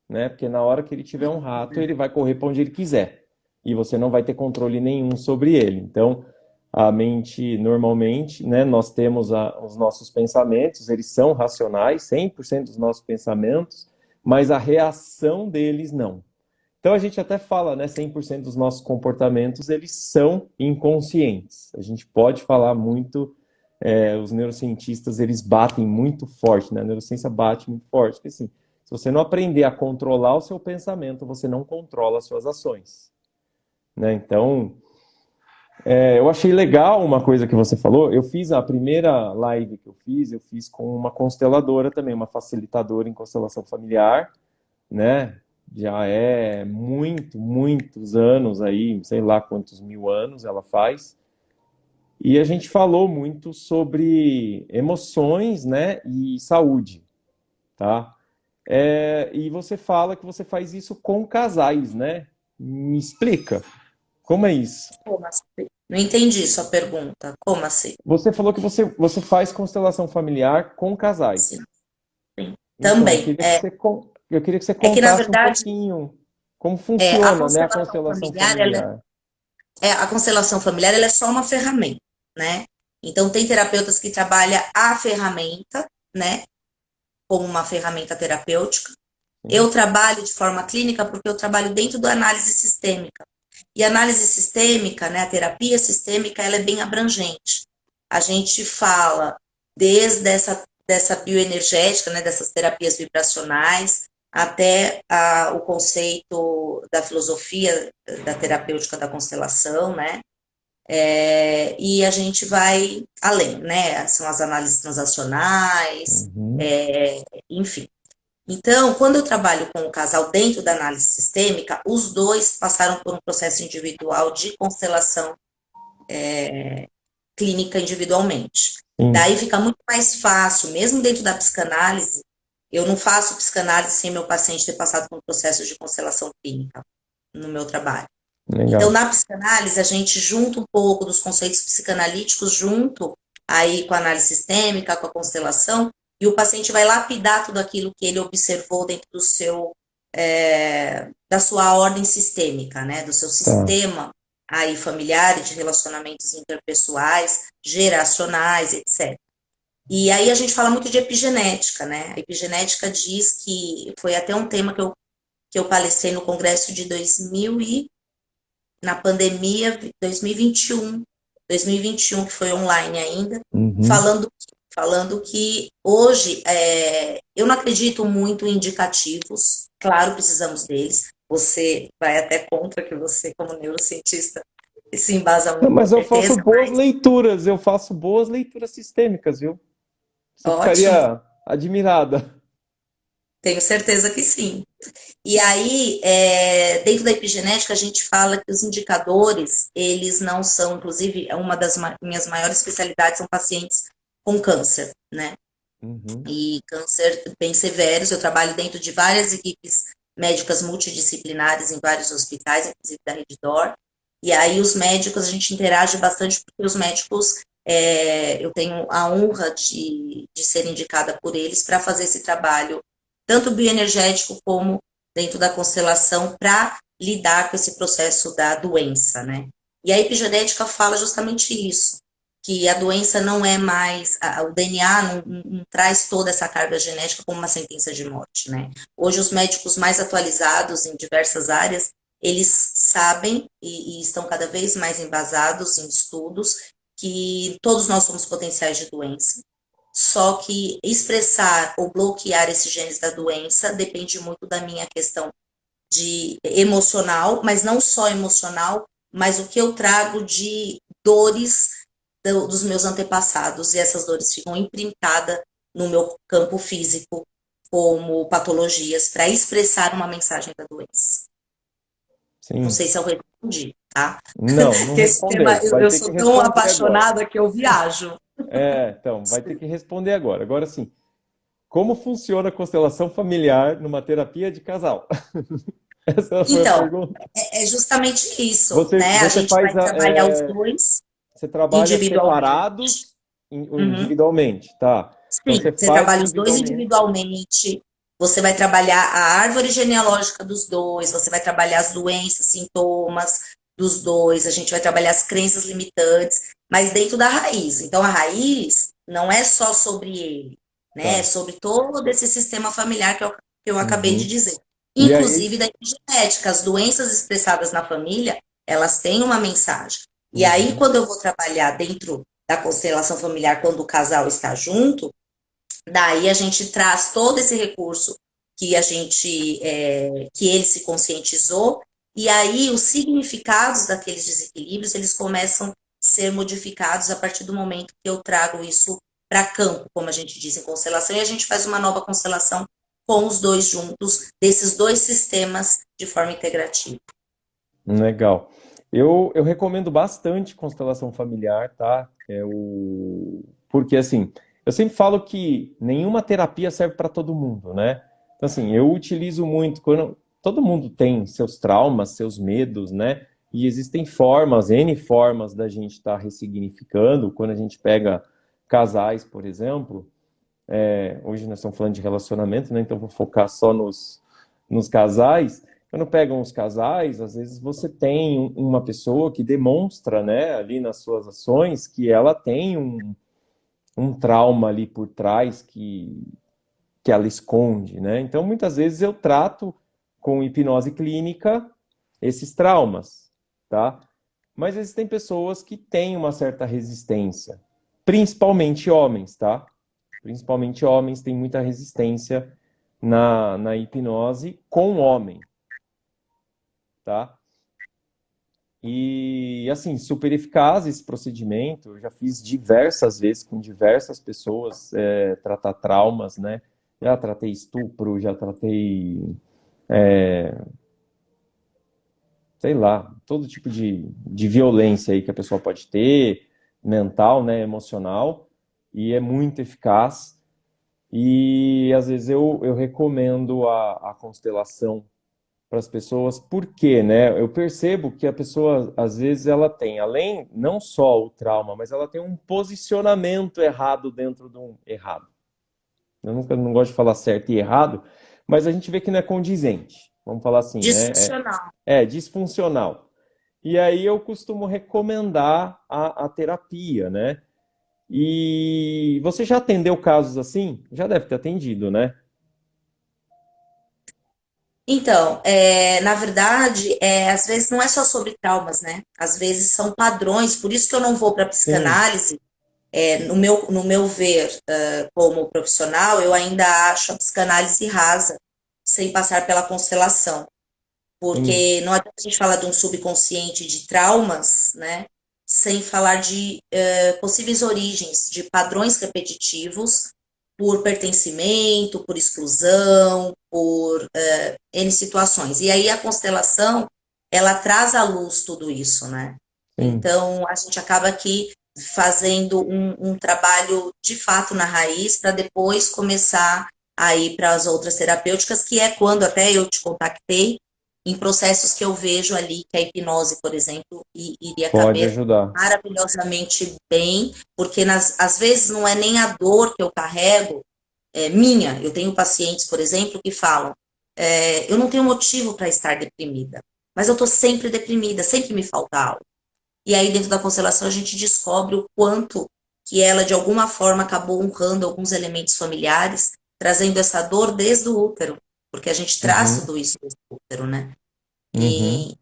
né? Porque na hora que ele tiver um rato, ele vai correr para onde ele quiser e você não vai ter controle nenhum sobre ele. Então, a mente, normalmente, né, nós temos os nossos pensamentos, eles são racionais, 100% dos nossos pensamentos, mas a reação deles não. Então a gente até fala, né, 100% dos nossos comportamentos, eles são inconscientes. A gente pode falar muito, os neurocientistas, eles batem muito forte, né? A neurociência bate muito forte, porque assim, se você não aprender a controlar o seu pensamento, você não controla as suas ações, né? Então, eu achei legal uma coisa que você falou. Eu fiz a primeira live que eu fiz com uma consteladora também, uma facilitadora em constelação familiar, né? Já é muitos anos aí, sei lá quantos mil anos ela faz. E a gente falou muito sobre emoções, né? E saúde, tá? E você fala que você faz isso com casais, né? Me explica, como é isso? Como assim? Não entendi sua pergunta. Como assim? Você falou que você faz constelação familiar com Sim, casais. sim. Então, Também. eu queria que você É que, na contasse um verdade, pouquinho como a funciona, né, a constelação constelação familiar, ela familiar. a constelação familiar, ela é só uma ferramenta, né? Então, tem terapeutas que trabalham a ferramenta, né? Como uma ferramenta terapêutica. Sim. Eu trabalho de forma clínica porque eu trabalho dentro da análise sistêmica. E a análise sistêmica, né, a terapia sistêmica, ela é bem abrangente. A gente fala desde dessa bioenergética, né, dessas terapias vibracionais, até o conceito da filosofia da terapêutica da constelação, né? E a gente vai além, né? São as análises transacionais, Uhum. enfim. Então, quando eu trabalho com o casal dentro da análise sistêmica, os dois passaram por um processo individual de constelação clínica individualmente. Sim. Daí fica muito mais fácil, mesmo dentro da psicanálise, eu não faço psicanálise sem meu paciente ter passado por um processo de constelação clínica no meu trabalho. Então, Legal. na psicanálise, a gente junta um pouco dos conceitos psicanalíticos junto aí com a análise sistêmica, com a constelação, e o paciente vai lapidar tudo aquilo que ele observou dentro do seu da sua ordem sistêmica, né, do seu Tá. sistema aí familiar e de relacionamentos interpessoais, geracionais, etc. E aí a gente fala muito de epigenética, né? A epigenética diz que foi até um tema que eu palestrei no congresso de 2000 na pandemia 2021, que foi online ainda, Uhum. falando que hoje eu não acredito muito em indicativos, claro, precisamos deles. Você vai até contra que você, como neurocientista, se embasa Não, muito, com mas certeza, mas eu faço boas leituras sistêmicas, viu? Você ótimo, ficaria admirada. tenho certeza que sim. E aí, dentro da epigenética, a gente fala que os indicadores, eles não são, inclusive, uma das minhas maiores especialidades são pacientes com câncer, né? Uhum. E câncer bem severos. Eu trabalho dentro de várias equipes médicas multidisciplinares em vários hospitais, inclusive da Reddor. E aí, os médicos, a gente interage bastante, porque os médicos, eu tenho a honra de ser indicada por eles para fazer esse trabalho, tanto bioenergético como dentro da constelação para lidar com esse processo da doença, né? E a epigenética fala justamente isso, que a doença não é mais, o DNA não traz toda essa carga genética como uma sentença de morte, né? Hoje os médicos mais atualizados em diversas áreas, eles sabem e estão cada vez mais embasados em estudos que todos nós somos potenciais de doença, só que expressar ou bloquear esses genes da doença depende muito da minha questão de emocional, mas não só emocional, mas o que eu trago de dores dos meus antepassados, e essas dores ficam imprintadas no meu campo físico como patologias para expressar uma mensagem da doença. Não Sim. sei se eu respondi, tá? Não, não Porque esse tema respondeu. Vai eu ter que sou tão responder agora. apaixonada que eu viajo. Então, vai ter que responder agora. Agora sim, como funciona a constelação familiar numa terapia de casal? Essa foi a Então, pergunta. é justamente isso, Você, né? A você gente vai faz trabalhar os dois você trabalha individualmente. separados Uhum. individualmente, tá? Então Sim, você você faz trabalha os dois individualmente. individualmente, você vai trabalhar a árvore genealógica dos dois, você vai trabalhar as doenças, sintomas dos dois, a gente vai trabalhar as crenças limitantes, mas dentro da raiz. Então, a raiz não é só sobre ele, né? É Tá. sobre todo esse sistema familiar que eu acabei de Uhum. dizer. E aí, inclusive da epigenética. As doenças expressadas na família, elas têm uma mensagem. E aí, uhum, quando eu vou trabalhar dentro da constelação familiar, quando o casal está junto, daí a gente traz todo esse recurso que que ele se conscientizou, e aí os significados daqueles desequilíbrios, eles começam a ser modificados a partir do momento que eu trago isso para campo, como a gente diz em constelação, e a gente faz uma nova constelação com os dois juntos, desses dois sistemas de forma integrativa. legal. Eu recomendo bastante constelação familiar, tá? Porque, assim, eu sempre falo que nenhuma terapia serve para todo mundo, né? Então, assim, eu utilizo muito quando todo mundo tem seus traumas, seus medos, né? E existem formas, N formas da gente estar ressignificando. Quando a gente pega casais, por exemplo, hoje nós estamos falando de relacionamento, né? Então vou focar só nos casais. Quando pegam os casais, às vezes você tem uma pessoa que demonstra, né, ali nas suas ações, que ela tem um trauma ali por trás que ela esconde, né? Então muitas vezes eu trato com hipnose clínica esses traumas, tá? Mas existem pessoas que têm uma certa resistência, principalmente homens, tá? Principalmente homens têm muita resistência na hipnose com homem, tá? E, assim, super eficaz esse procedimento. Eu já fiz diversas vezes com diversas pessoas, tratar traumas, né? Já tratei estupro, já tratei, sei lá, todo tipo de violência aí que a pessoa pode ter, mental, né, emocional, e é muito eficaz. E às vezes eu recomendo a constelação para as pessoas, porque, né, eu percebo que a pessoa, às vezes, ela tem, além, não só o trauma, mas ela tem um posicionamento errado dentro de um errado. Eu nunca não gosto de falar certo e errado, mas a gente vê que não é condizente. Vamos falar assim, né? Disfuncional. É disfuncional. E aí eu costumo recomendar a terapia, né? E você já atendeu casos assim? Já deve ter atendido, né? Então, na verdade, às vezes não é só sobre traumas, né? Às vezes são padrões, por isso que eu não vou para Sim. psicanálise. No meu ver, como profissional, eu ainda acho a psicanálise rasa, sem passar pela constelação. Sim. Porque não adianta a gente falar de um subconsciente de traumas, né? Sem falar de possíveis origens, de padrões repetitivos por pertencimento, por exclusão, por N situações. E aí a constelação, ela traz à luz tudo isso, né? Sim. Então, a gente acaba aqui fazendo um trabalho de fato na raiz para depois começar a ir para as outras terapêuticas, que é quando até eu te contactei, em processos que eu vejo ali que a hipnose, por exemplo, iria Pode caber ajudar. maravilhosamente bem, porque às vezes não é nem a dor que eu carrego, minha. Eu tenho pacientes, por exemplo, que falam: eu não tenho motivo para estar deprimida, mas eu estou sempre deprimida, sempre me falta algo. E aí, dentro da constelação, a gente descobre o quanto que ela, de alguma forma, acabou honrando alguns elementos familiares, trazendo essa dor desde o útero, porque a gente traz Uhum. tudo isso desde o útero, né? Uhum.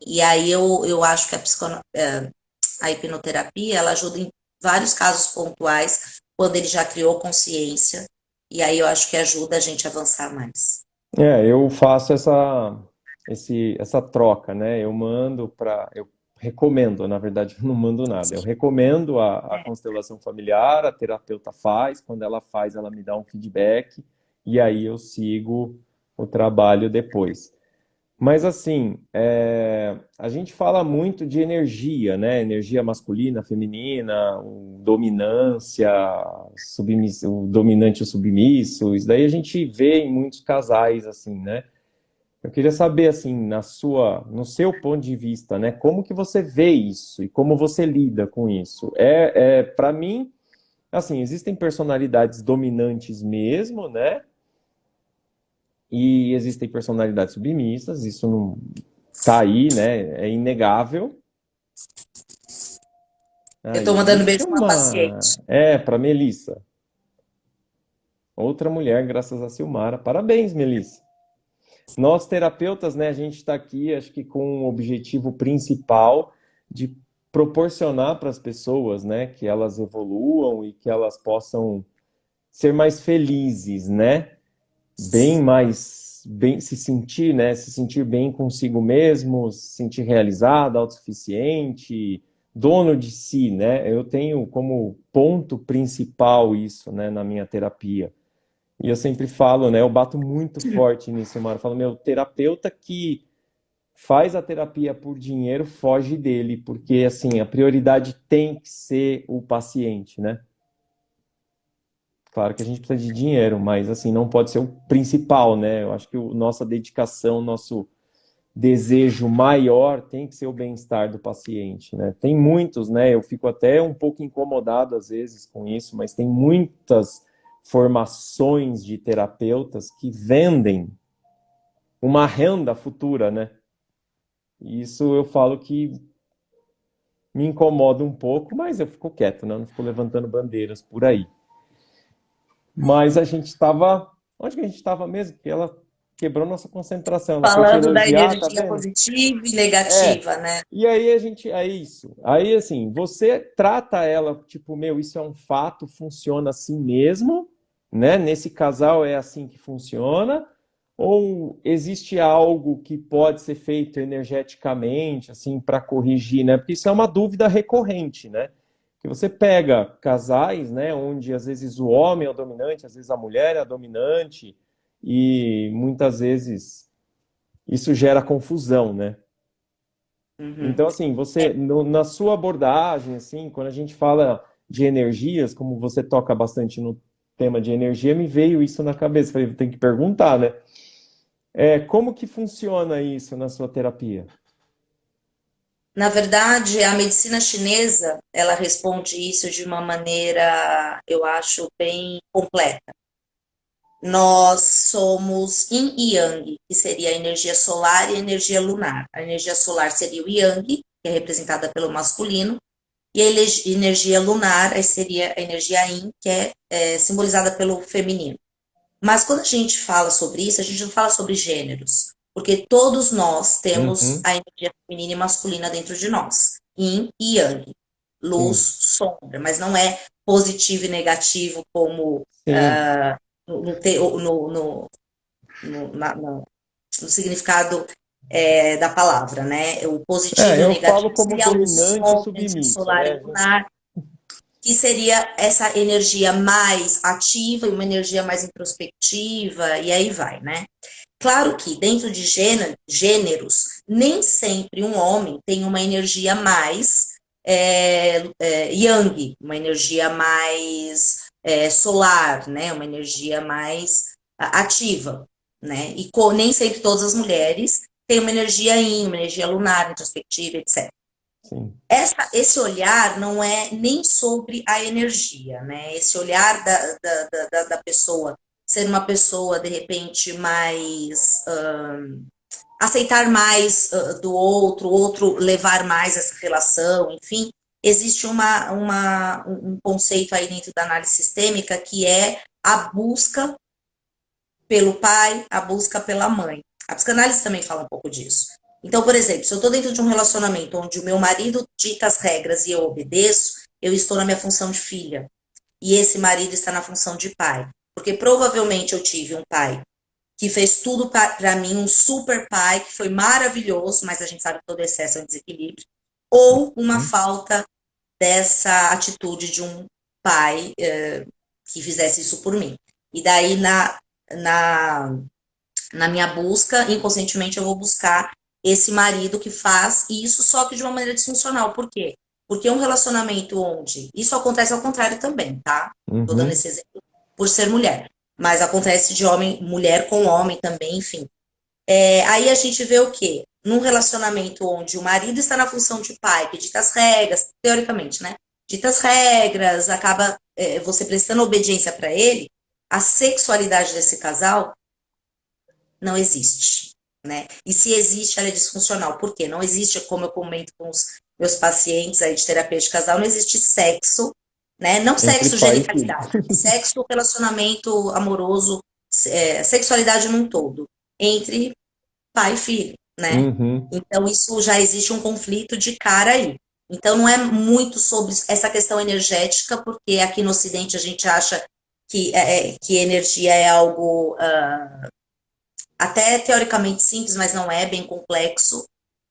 E aí eu acho que a hipnoterapia, ela ajuda em vários casos pontuais, quando ele já criou consciência, e aí eu acho que ajuda a gente a avançar mais. Eu faço essa troca, né? Eu recomendo, na verdade, eu não mando nada. Eu Sim. recomendo a constelação familiar, a terapeuta faz, quando ela faz, ela me dá um feedback, e aí eu sigo o trabalho depois. Mas assim, a gente fala muito de energia, né? Energia masculina, feminina, dominância, o dominante e o submisso. Isso daí a gente vê em muitos casais, assim, né? Eu queria saber, assim, no seu ponto de vista, né? Como que você vê isso e como você lida com isso? Para mim, assim, existem personalidades dominantes mesmo, né? E existem personalidades submissas, isso não tá aí, né? É inegável. Eu estou Aí, mandando deixa beijo eu para uma uma. paciente. Para Melissa. Outra mulher, graças a Silmara. Parabéns, Melissa. Nós terapeutas, né, a gente está aqui, acho que com o objetivo principal de proporcionar para as pessoas, né, que elas evoluam e que elas possam ser mais felizes, né? Bem mais, bem se sentir, né? Se sentir bem consigo mesmo, se sentir realizado, autossuficiente, dono de si, né? Eu tenho como ponto principal isso, né, na minha terapia. E eu sempre falo, né? Eu bato muito forte nisso, Mara. Eu falo, meu, terapeuta que faz a terapia por dinheiro foge dele, porque assim, a prioridade tem que ser o paciente, né? Claro que a gente precisa de dinheiro, mas assim, não pode ser o principal, né? Eu acho que nossa dedicação, nosso desejo maior tem que ser o bem-estar do paciente, né? Tem muitos, né? Eu fico até um pouco incomodado às vezes com isso, mas tem muitas formações de terapeutas que vendem uma renda futura, né? E isso eu falo que me incomoda um pouco, mas eu fico quieto, né? Eu não fico levantando bandeiras por aí. Mas a gente estava. Onde que a gente estava mesmo? Que ela quebrou nossa concentração. Ela foi te Falando da elogiar, tá energia vendo? positiva e É. negativa, né? E aí a gente. É isso. Aí, assim, você trata ela, tipo, meu, isso é um fato, funciona assim mesmo, né? Nesse casal é assim que funciona. Ou existe algo que pode ser feito energeticamente, assim, para corrigir, né? Porque isso é uma dúvida recorrente, né? Que você pega casais, né, onde às vezes o homem é o dominante, às vezes a mulher é a dominante, e muitas vezes isso gera confusão, né? Uhum. Então, assim, você, na sua abordagem, assim, quando a gente fala de energias, como você toca bastante no tema de energia, me veio isso na cabeça. Falei, tem que perguntar, né? Como que funciona isso na sua terapia? Na verdade, a medicina chinesa, ela responde isso de uma maneira, eu acho, bem completa. Nós somos yin e yang, que seria a energia solar e a energia lunar. A energia solar seria o yang, que é representada pelo masculino, e a energia lunar seria a energia yin, que é simbolizada pelo feminino. Mas quando a gente fala sobre isso, a gente não fala sobre gêneros, porque todos nós temos Uhum, a energia feminina e masculina dentro de nós, yin e yang, luz, sim, sombra, mas não é positivo e negativo como sim. no significado da palavra, né? O positivo e o Eu falo negativo como seria a luz e dominante e sombra, energia submissa, solar e né? lunar, que seria essa energia mais ativa e uma energia mais introspectiva, e aí vai, né? Claro que dentro de gêneros, nem sempre um homem tem uma energia mais yang, uma energia mais solar, né? Uma energia mais ativa, né? E nem sempre todas as mulheres têm uma energia yin, uma energia lunar, introspectiva, etc. Sim. Esse olhar não é nem sobre a energia, né? Esse olhar da pessoa ser uma pessoa, de repente, mais aceitar mais do outro, o outro levar mais essa relação, enfim, existe um conceito aí dentro da análise sistêmica que é a busca pelo pai, a busca pela mãe. A psicanálise também fala um pouco disso. Então, por exemplo, se eu estou dentro de um relacionamento onde o meu marido dita as regras e eu obedeço, eu estou na minha função de filha. E esse marido está na função de pai. Porque provavelmente eu tive um pai que fez tudo para mim, um super pai, que foi maravilhoso, mas a gente sabe que todo excesso é um desequilíbrio. Ou uma Hum. falta dessa atitude de um pai que fizesse isso por mim. E daí, na, na minha busca, inconscientemente eu vou buscar esse marido que faz isso, só que de uma maneira disfuncional. Por quê? Porque um relacionamento onde isso acontece ao contrário também, tá? Tô dando Uhum. esse exemplo por ser mulher, mas acontece de homem, mulher com homem também, enfim. Aí a gente vê o quê? Num relacionamento onde o marido está na função de pai, que dita as regras, teoricamente, né? Dita as regras, acaba você prestando obediência para ele, a sexualidade desse casal não existe, né? E se existe, ela é disfuncional. Por quê? Não existe, como eu comento com os meus pacientes aí de terapia de casal, não existe sexo, né? Não Entre sexo, pai e filho. genitalidade, sexo, relacionamento amoroso, sexualidade num todo. entre pai e filho, né? Uhum. Então, isso já existe um conflito de cara aí. Então, não é muito sobre essa questão energética, porque aqui no Ocidente a gente acha que energia é algo até teoricamente simples, mas não é, bem complexo.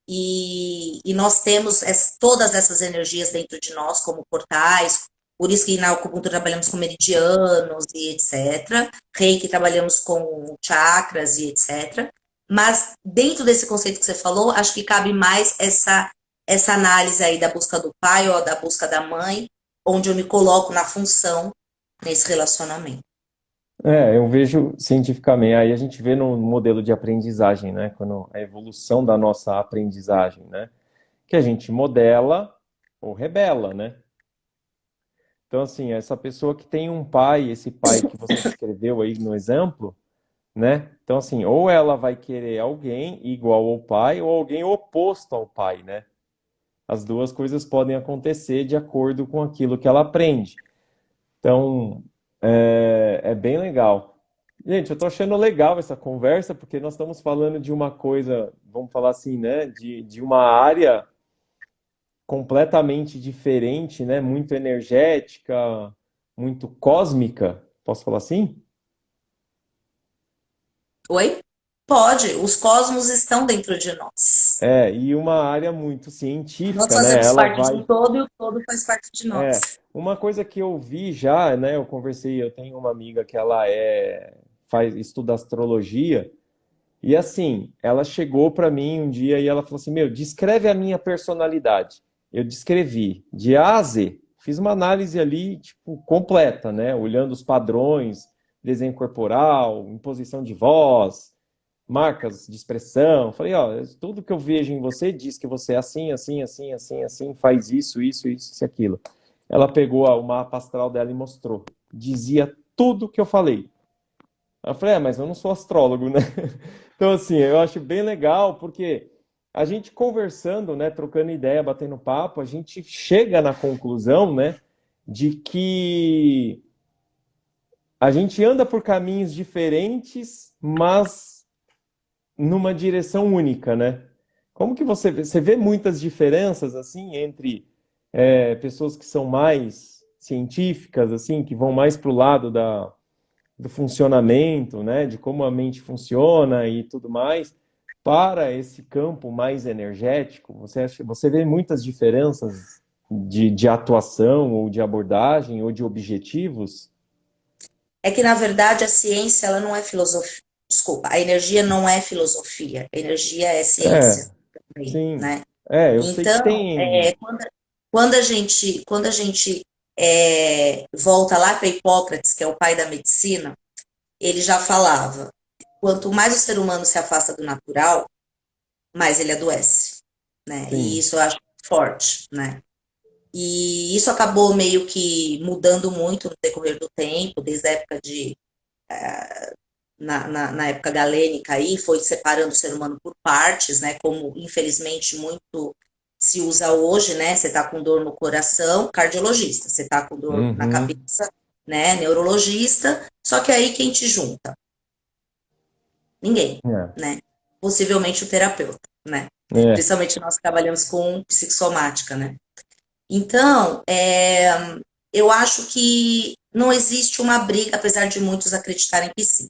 E nós temos todas essas energias dentro de nós, como portais, por isso que na acupuntura trabalhamos com meridianos e etc. Reiki trabalhamos com chakras e etc. Mas dentro desse conceito que você falou, acho que cabe mais essa análise aí da busca do pai ou da busca da mãe, onde eu me coloco na função nesse relacionamento. Eu vejo cientificamente, aí a gente vê no modelo de aprendizagem, né? Quando a evolução da nossa aprendizagem, né? Que a gente modela ou rebela, né? Então, assim, essa pessoa que tem um pai, esse pai que você descreveu aí no exemplo, né? Então, assim, ou ela vai querer alguém igual ao pai, ou alguém oposto ao pai, né? As duas coisas podem acontecer de acordo com aquilo que ela aprende. Então, é bem legal. Gente, eu tô achando legal essa conversa, porque nós estamos falando de uma coisa, vamos falar assim, né? De uma área completamente diferente, né? Muito energética, muito cósmica. Posso falar assim? Oi? Pode, os cosmos estão dentro de nós. E uma área muito Nós científica, né? fazemos Ela parte de um vai. todo e o todo faz parte de É, nós. uma coisa que eu vi já, né? Eu conversei, eu tenho uma amiga que ela estuda astrologia. E assim, ela chegou para mim um dia e ela falou assim: Meu, descreve a minha personalidade. Eu descrevi de A a Z. Fiz uma análise ali, tipo, completa, né? Olhando os padrões, desenho corporal, imposição de voz, marcas de expressão. Falei: Ó, tudo que eu vejo em você diz que você é assim, assim, assim, assim, assim, faz isso e aquilo. Ela pegou o mapa astral dela e mostrou. Dizia tudo que eu falei. Eu falei, mas eu não sou astrólogo, né? Então, assim, eu acho bem legal, porque a gente conversando, né, trocando ideia, batendo papo, a gente chega na conclusão, né, de que a gente anda por caminhos diferentes, mas numa direção única, né? Como que você vê muitas diferenças, assim, entre pessoas que são mais científicas, assim, que vão mais para o lado do funcionamento, né, de como a mente funciona e tudo mais, para esse campo mais energético, você vê muitas diferenças de atuação ou de abordagem ou de objetivos? É que, na verdade, a ciência ela não é filosofia. Desculpa, a energia não é filosofia. A energia é ciência É, também, sim. né? Eu sei que Então, tem. quando a gente volta lá para Hipócrates, que é o pai da medicina, ele já falava: quanto mais o ser humano se afasta do natural, mais ele adoece, né? E Sim. isso eu acho forte, né? E isso acabou meio que mudando muito no decorrer do tempo, desde a época na época galênica aí, foi separando o ser humano por partes, né? Como infelizmente muito se usa hoje, né? Você tá com dor no coração, cardiologista. Você tá com dor na Uhum. cabeça, né? Neurologista. Só que aí quem te junta? Ninguém, É. né? Possivelmente o terapeuta, né? É. Principalmente nós que trabalhamos com psicossomática, né? Então, eu acho que não existe uma briga, apesar de muitos acreditarem que sim.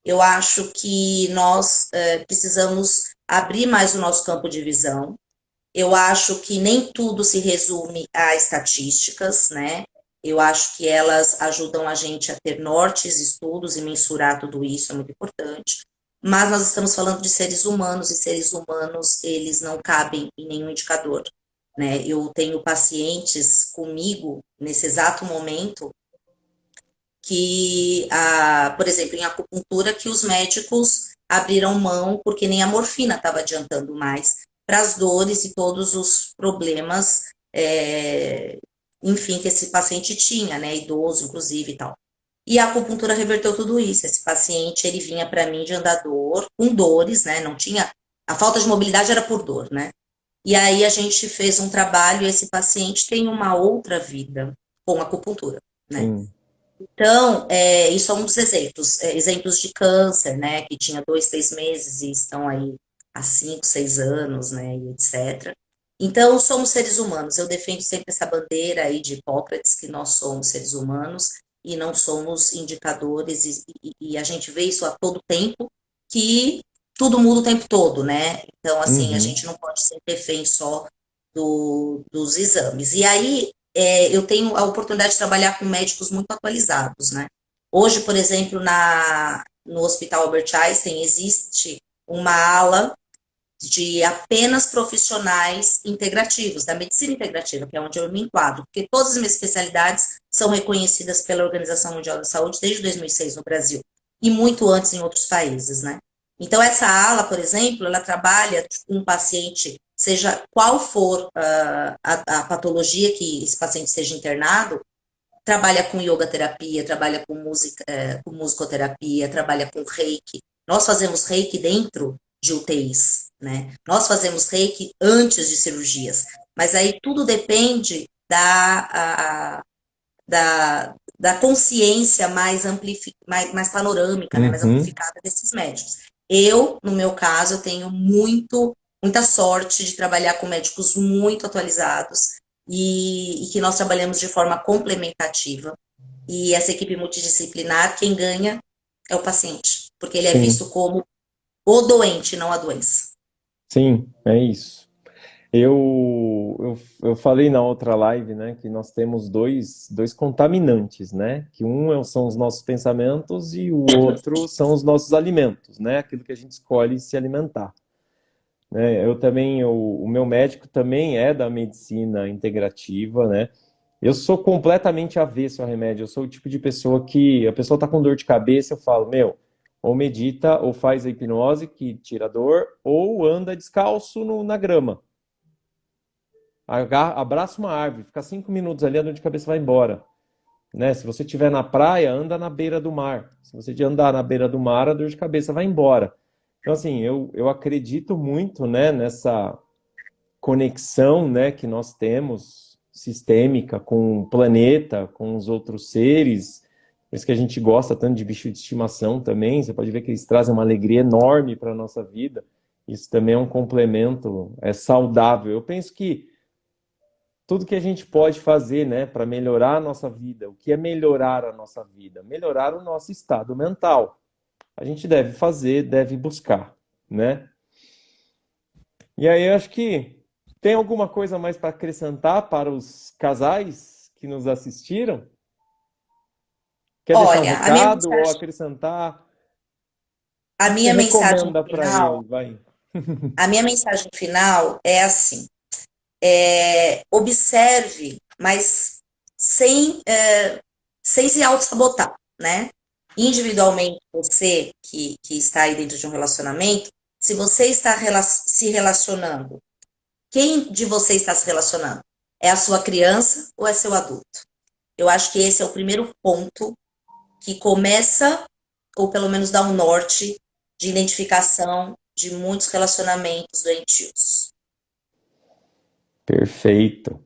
Eu acho que nós precisamos abrir mais o nosso campo de visão. Eu acho que nem tudo se resume a estatísticas, né? Eu acho que elas ajudam a gente a ter nortes, estudos e mensurar tudo isso, é muito importante. Mas nós estamos falando de seres humanos, e seres humanos, eles não cabem em nenhum indicador, né? Eu tenho pacientes comigo, nesse exato momento, por exemplo, em acupuntura, que os médicos abriram mão porque nem a morfina estava adiantando mais para as dores e todos os problemas, enfim, que esse paciente tinha, né, idoso, inclusive, e tal. E a acupuntura reverteu tudo isso. Esse paciente, ele vinha para mim de andador, com dores, né, não tinha, a falta de mobilidade era por dor, né, e aí a gente fez um trabalho e esse paciente tem uma outra vida com acupuntura, né. Sim. Então, isso é um dos exemplos. Exemplos de câncer, né? Que tinha 2, 3 meses e estão aí há 5, 6 anos, né? E etc. Então, somos seres humanos. Eu defendo sempre essa bandeira aí de Hipócrates, que nós somos seres humanos e não somos indicadores, e a gente vê isso a todo tempo, que tudo muda o tempo todo, né? Então, assim, a Uhum, gente não pode ser refém só dos exames. E aí, eu tenho a oportunidade de trabalhar com médicos muito atualizados, né? Hoje, por exemplo, no Hospital Albert Einstein existe uma ala de apenas profissionais integrativos, da medicina integrativa, que é onde eu me enquadro, porque todas as minhas especialidades são reconhecidas pela Organização Mundial da Saúde desde 2006 no Brasil e muito antes em outros países, né? Então, essa ala, por exemplo, ela trabalha com um paciente, seja qual for a patologia que esse paciente seja internado, trabalha com yoga terapia, trabalha com música, com musicoterapia, trabalha com reiki. Nós fazemos reiki dentro de UTIs, né? Nós fazemos reiki antes de cirurgias, mas aí tudo depende da consciência mais panorâmica, né? Mais uhum. amplificada desses médicos. Eu, no meu caso, eu tenho muita sorte de trabalhar com médicos muito atualizados e que nós trabalhamos de forma complementativa. E essa equipe multidisciplinar, quem ganha é o paciente, porque ele é Sim, visto como o doente, não a doença. sim, é isso. Eu falei na outra live, né, que nós temos dois contaminantes, né? Que são os nossos pensamentos e o outro são os nossos alimentos, né? Aquilo que a gente escolhe se alimentar. Né? Eu também, o meu médico também é da medicina integrativa, né? Eu sou completamente avesso ao remédio. Eu sou o tipo de pessoa que a pessoa está com dor de cabeça, eu falo, meu, ou medita, ou faz a hipnose que tira a dor, ou anda descalço na grama. Abraça uma árvore, fica 5 minutos ali, a dor de cabeça vai embora. Né? Se você estiver na praia, anda na beira do mar. Se você andar na beira do mar, a dor de cabeça vai embora. Então, assim, eu acredito muito, né, nessa conexão, né, que nós temos sistêmica com o planeta, com os outros seres. Por isso que a gente gosta tanto de bicho de estimação também. Você pode ver que eles trazem uma alegria enorme para a nossa vida. Isso também é um complemento, é saudável. Eu penso que tudo que a gente pode fazer, né, para melhorar a nossa vida, o que é melhorar a nossa vida? Melhorar o nosso estado mental. A gente deve fazer, deve buscar, né? E aí eu acho que tem alguma coisa mais para acrescentar para os casais que nos assistiram? Quer deixar um Olha, recado ou acrescentar? O a que que você minha mensagem recomenda para final, eles? Vai. a minha mensagem final é assim: observe, mas sem, sem se auto-sabotar, né? Individualmente, você que está aí dentro de um relacionamento, se você está se relacionando, quem de você está se relacionando? É a sua criança ou é seu adulto? Eu acho que esse é o primeiro ponto que começa, ou pelo menos dá um norte de identificação de muitos relacionamentos doentios. Perfeito.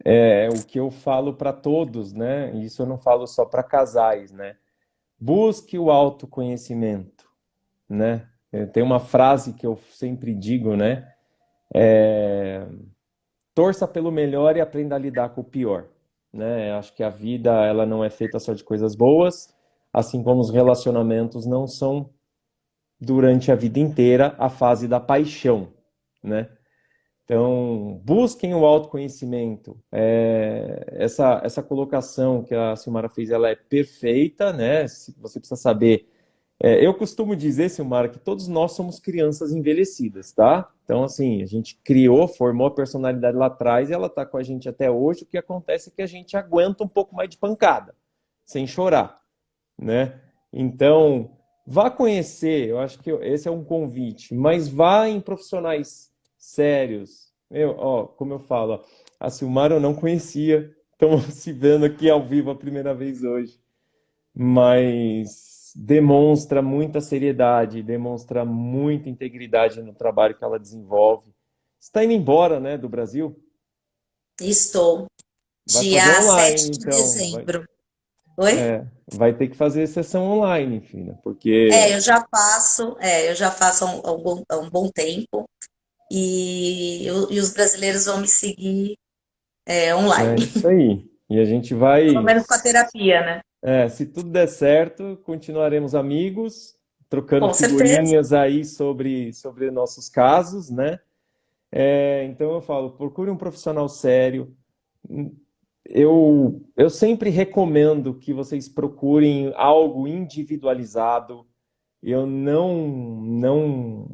É o que eu falo para todos, né? Isso eu não falo só para casais, né? Busque o autoconhecimento, né? Tem uma frase que eu sempre digo, né? Torça pelo melhor e aprenda a lidar com o pior, né? Acho que a vida ela não é feita só de coisas boas, assim como os relacionamentos não são durante a vida inteira a fase da paixão, né? Então, busquem o autoconhecimento. Essa colocação que a Silmara fez, ela é perfeita, né? Você precisa saber. Eu costumo dizer, Silmara, que todos nós somos crianças envelhecidas, tá? Então, assim, a gente criou, formou a personalidade lá atrás e ela tá com a gente até hoje. O que acontece é que a gente aguenta um pouco mais de pancada, sem chorar, né? Então, vá conhecer, eu acho que esse é um convite, mas vá em profissionais sérios. Como eu falo, ó, a Silmara eu não conhecia, estamos se vendo aqui ao vivo a primeira vez hoje, mas demonstra muita seriedade, demonstra muita integridade no trabalho que ela desenvolve. Está indo embora, né, do Brasil? Estou. Vai fazer Dia 7 online, de então. dezembro. Oi? Vai ter que fazer sessão online, filha, porque Eu já faço há um bom tempo e os brasileiros vão me seguir é online, isso aí. E a gente pelo vai, menos com a terapia, né? se tudo der certo, continuaremos amigos, trocando Com certeza. figurinhas aí sobre nossos casos, né? Então eu falo, procure um profissional sério. Eu sempre recomendo que vocês procurem algo individualizado. Eu não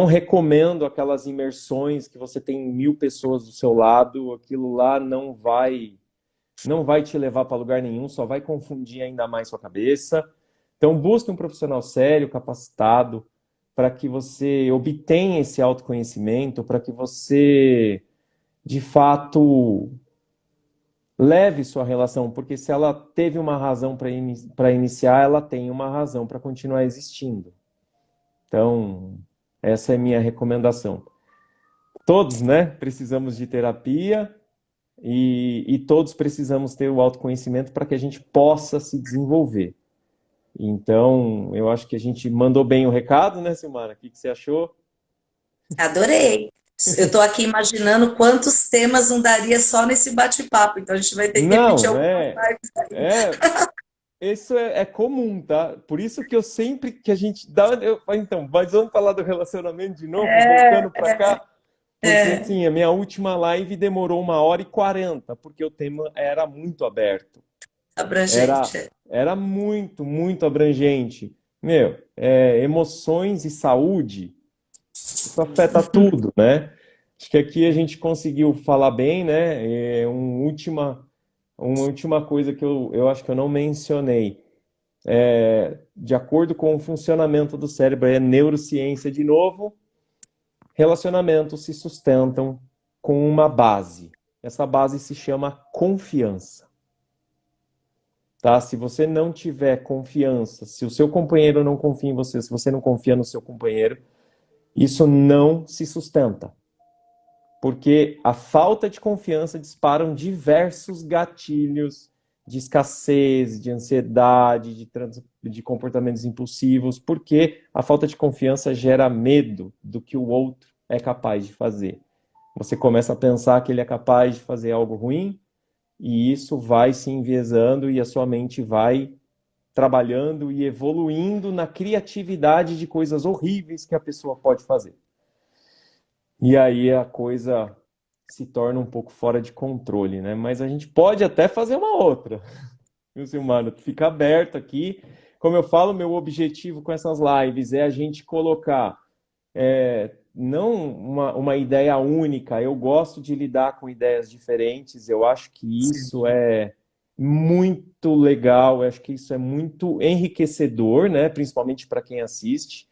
recomendo aquelas imersões que você tem 1.000 pessoas do seu lado. Aquilo lá não vai te levar para lugar nenhum, só vai confundir ainda mais sua cabeça. Então busque um profissional sério, capacitado, para que você obtenha esse autoconhecimento, para que você de fato leve sua relação, porque se ela teve uma razão para iniciar, ela tem uma razão para continuar existindo. Então, essa é minha recomendação. Todos, né, precisamos de terapia e todos precisamos ter o autoconhecimento para que a gente possa se desenvolver. Então, eu acho que a gente mandou bem o recado, né, Silmara? O que você achou? Adorei. Eu estou aqui imaginando quantos temas não daria só nesse bate-papo, então a gente vai ter que repetir Não, algumas lives aí. é, isso é comum, tá? Por isso que eu sempre que a gente dá, então, mas vamos falar do relacionamento de novo, voltando para cá, porque É, assim, a minha última live demorou 1h40, porque o tema era muito aberto, era, abrangente. era muito, muito abrangente. Meu, emoções e saúde, isso afeta tudo, né? Acho que aqui a gente conseguiu falar bem, né? Uma última coisa que eu acho que eu não mencionei. De acordo com o funcionamento do cérebro, é neurociência de novo, relacionamentos se sustentam com uma base. Essa base se chama confiança. Tá? Se você não tiver confiança, se o seu companheiro não confia em você, se você não confia no seu companheiro, isso não se sustenta. Porque a falta de confiança disparam diversos gatilhos de escassez, de ansiedade, de comportamentos impulsivos, porque a falta de confiança gera medo do que o outro é capaz de fazer. Você começa a pensar que ele é capaz de fazer algo ruim, e isso vai se enviesando e a sua mente vai trabalhando e evoluindo na criatividade de coisas horríveis que a pessoa pode fazer. E aí a coisa se torna um pouco fora de controle, né? Mas a gente pode até fazer uma outra, viu, Silmano? Fica aberto aqui. Como eu falo, meu objetivo com essas lives é a gente colocar não uma ideia única. Eu gosto de lidar com ideias diferentes. Eu acho que isso é muito legal. Eu acho que isso é muito enriquecedor, né? Principalmente para quem assiste.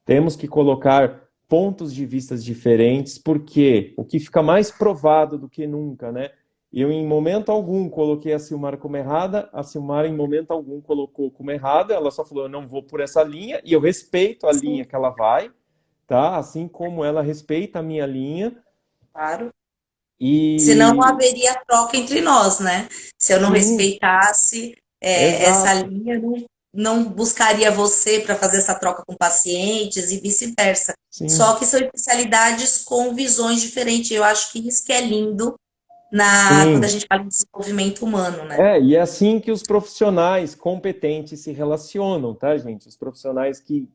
Temos que colocar pontos de vistas diferentes, porque o que fica mais provado do que nunca, né? Eu, em momento algum, coloquei a Silmara como errada, a Silmara, em momento algum, colocou como errada, ela só falou, eu não vou por essa linha, e eu respeito a linha sim, que ela vai, tá? Assim como ela respeita a minha linha, claro. Senão não e haveria troca entre nós, né? Se eu não sim, respeitasse essa exato, linha, não buscaria você para fazer essa troca com pacientes e vice-versa. sim, Só que são especialidades com visões diferentes. Eu acho que isso que é lindo quando a sim. gente fala em desenvolvimento humano, né? E é assim que os profissionais competentes se relacionam, tá, gente? Os profissionais que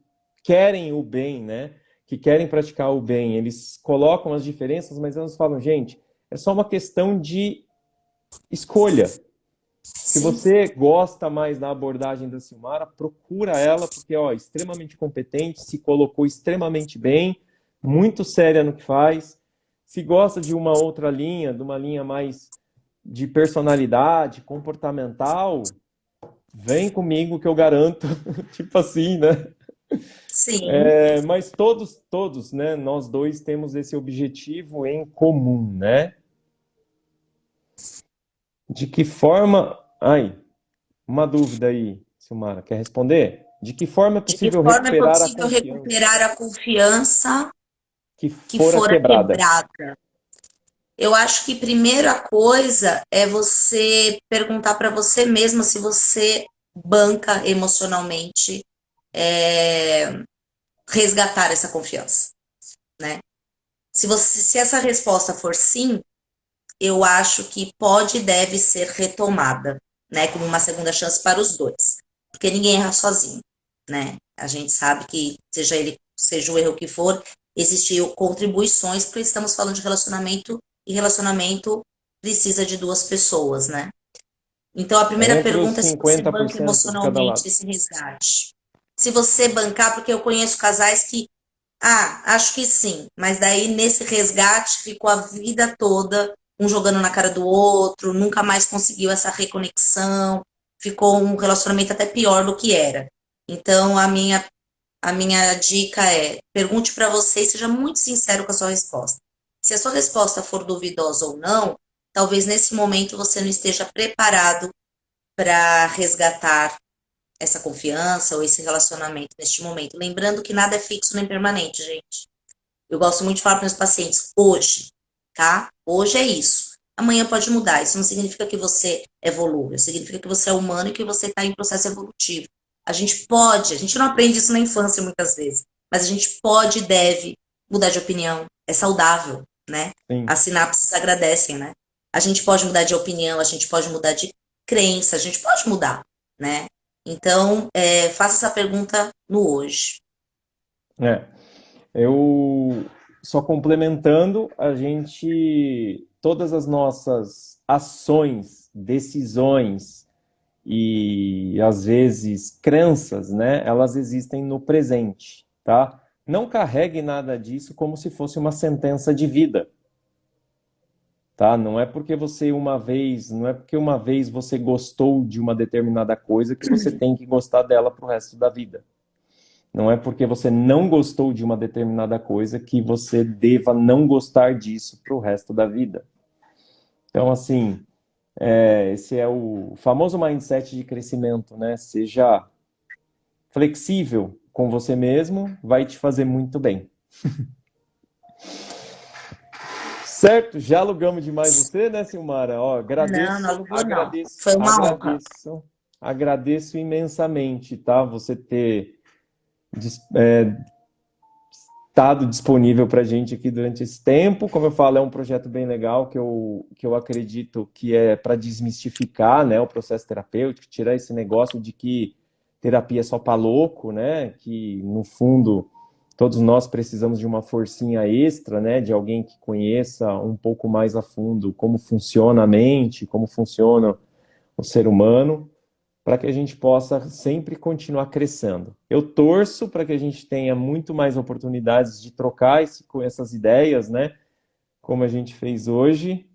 querem o bem, né? Que querem praticar o bem, eles colocam as diferenças, mas eles falam, gente, é só uma questão de escolha. Se Sim, você gosta mais da abordagem da Silmara, procura ela, porque, ó, extremamente competente, se colocou extremamente bem, muito séria no que faz. Se gosta de uma outra linha, de uma linha mais de personalidade, comportamental, vem comigo que eu garanto, tipo assim, né? sim. Mas todos, né? Nós dois temos esse objetivo em comum, né? De que forma. Ai, uma dúvida aí, Silmara, quer responder? De que forma é De que possível forma é recuperar a possível confiança recuperar a confiança que que fora fora quebrada? quebrada? Eu acho que primeira coisa é você perguntar para você mesma se você banca emocionalmente é, resgatar essa confiança, né? Se essa resposta for sim, eu acho que pode e deve ser retomada, né? Como uma segunda chance para os dois. Porque ninguém erra sozinho, né? A gente sabe que, seja o erro que for, existiam contribuições, porque estamos falando de relacionamento, e relacionamento precisa de duas pessoas, né? Então, a É primeira entre os pergunta é se você banca 50% de cada emocionalmente lado. esse resgate. Se você bancar, porque eu conheço casais que acho que sim. Mas daí nesse resgate ficou a vida toda um jogando na cara do outro, nunca mais conseguiu essa reconexão, ficou um relacionamento até pior do que era. Então a minha dica é: pergunte para você e seja muito sincero com a sua resposta. Se a sua resposta for duvidosa ou não, talvez nesse momento você não esteja preparado para resgatar essa confiança ou esse relacionamento neste momento. Lembrando que nada é fixo nem permanente, gente. Eu gosto muito de falar para meus pacientes, hoje, tá? Hoje é isso. Amanhã pode mudar. Isso não significa que você evolui, significa que você é humano e que você está em processo evolutivo. A gente não aprende isso na infância muitas vezes, mas a gente pode e deve mudar de opinião. É saudável, né? Sim. As sinapses agradecem, né? A gente pode mudar de opinião, a gente pode mudar de crença, a gente pode mudar, né? Então, faça essa pergunta no hoje. É. Eu só complementando, a gente, todas as nossas ações, decisões e às vezes crenças, né, elas existem no presente, tá? Não carregue nada disso como se fosse uma sentença de vida, tá? Não é porque uma vez você gostou de uma determinada coisa que você tem que gostar dela pro resto da vida. Não é porque você não gostou de uma determinada coisa que você deva não gostar disso pro resto da vida. Então, assim, esse é o famoso mindset de crescimento, né? Seja flexível com você mesmo, vai te fazer muito bem. Certo? Já alugamos demais você, né, Silmara? Ó, Não, não agradeço, alugou, não. agradeço, Foi uma honra. agradeço, agradeço imensamente, tá? Você ter estado disponível para a gente aqui durante esse tempo. Como eu falo, é um projeto bem legal que eu acredito que é para desmistificar, né, o processo terapêutico, tirar esse negócio de que terapia é só para louco, né, que no fundo todos nós precisamos de uma forcinha extra, né, de alguém que conheça um pouco mais a fundo como funciona a mente, como funciona o ser humano, para que a gente possa sempre continuar crescendo. Eu torço para que a gente tenha muito mais oportunidades de trocar essas ideias, né? Como a gente fez hoje.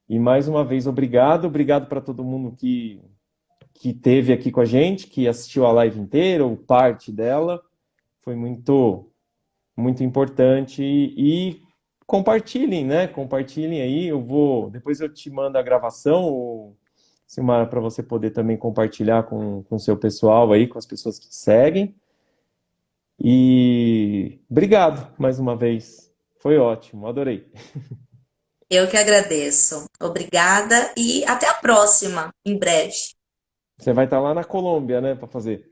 E mais uma vez, obrigado. Obrigado para todo mundo que teve aqui com a gente, que assistiu a live inteira ou parte dela. Foi muito, muito importante. E compartilhem, né? Compartilhem aí. Depois eu te mando a gravação, Silmara, para você poder também compartilhar com o seu pessoal aí, com as pessoas que te seguem. E obrigado mais uma vez. Foi ótimo, adorei. Eu que agradeço. Obrigada e até a próxima, em breve. Você vai estar lá na Colômbia, né, para fazer.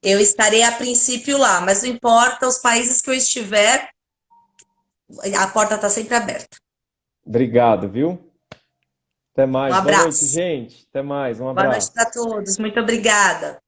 Eu estarei a princípio lá, mas não importa os países que eu estiver, a porta está sempre aberta. Obrigado, viu? Até Um mais. Boa noite, abraço. gente. Até mais. Um Boa noite abraço. para todos. Muito obrigada.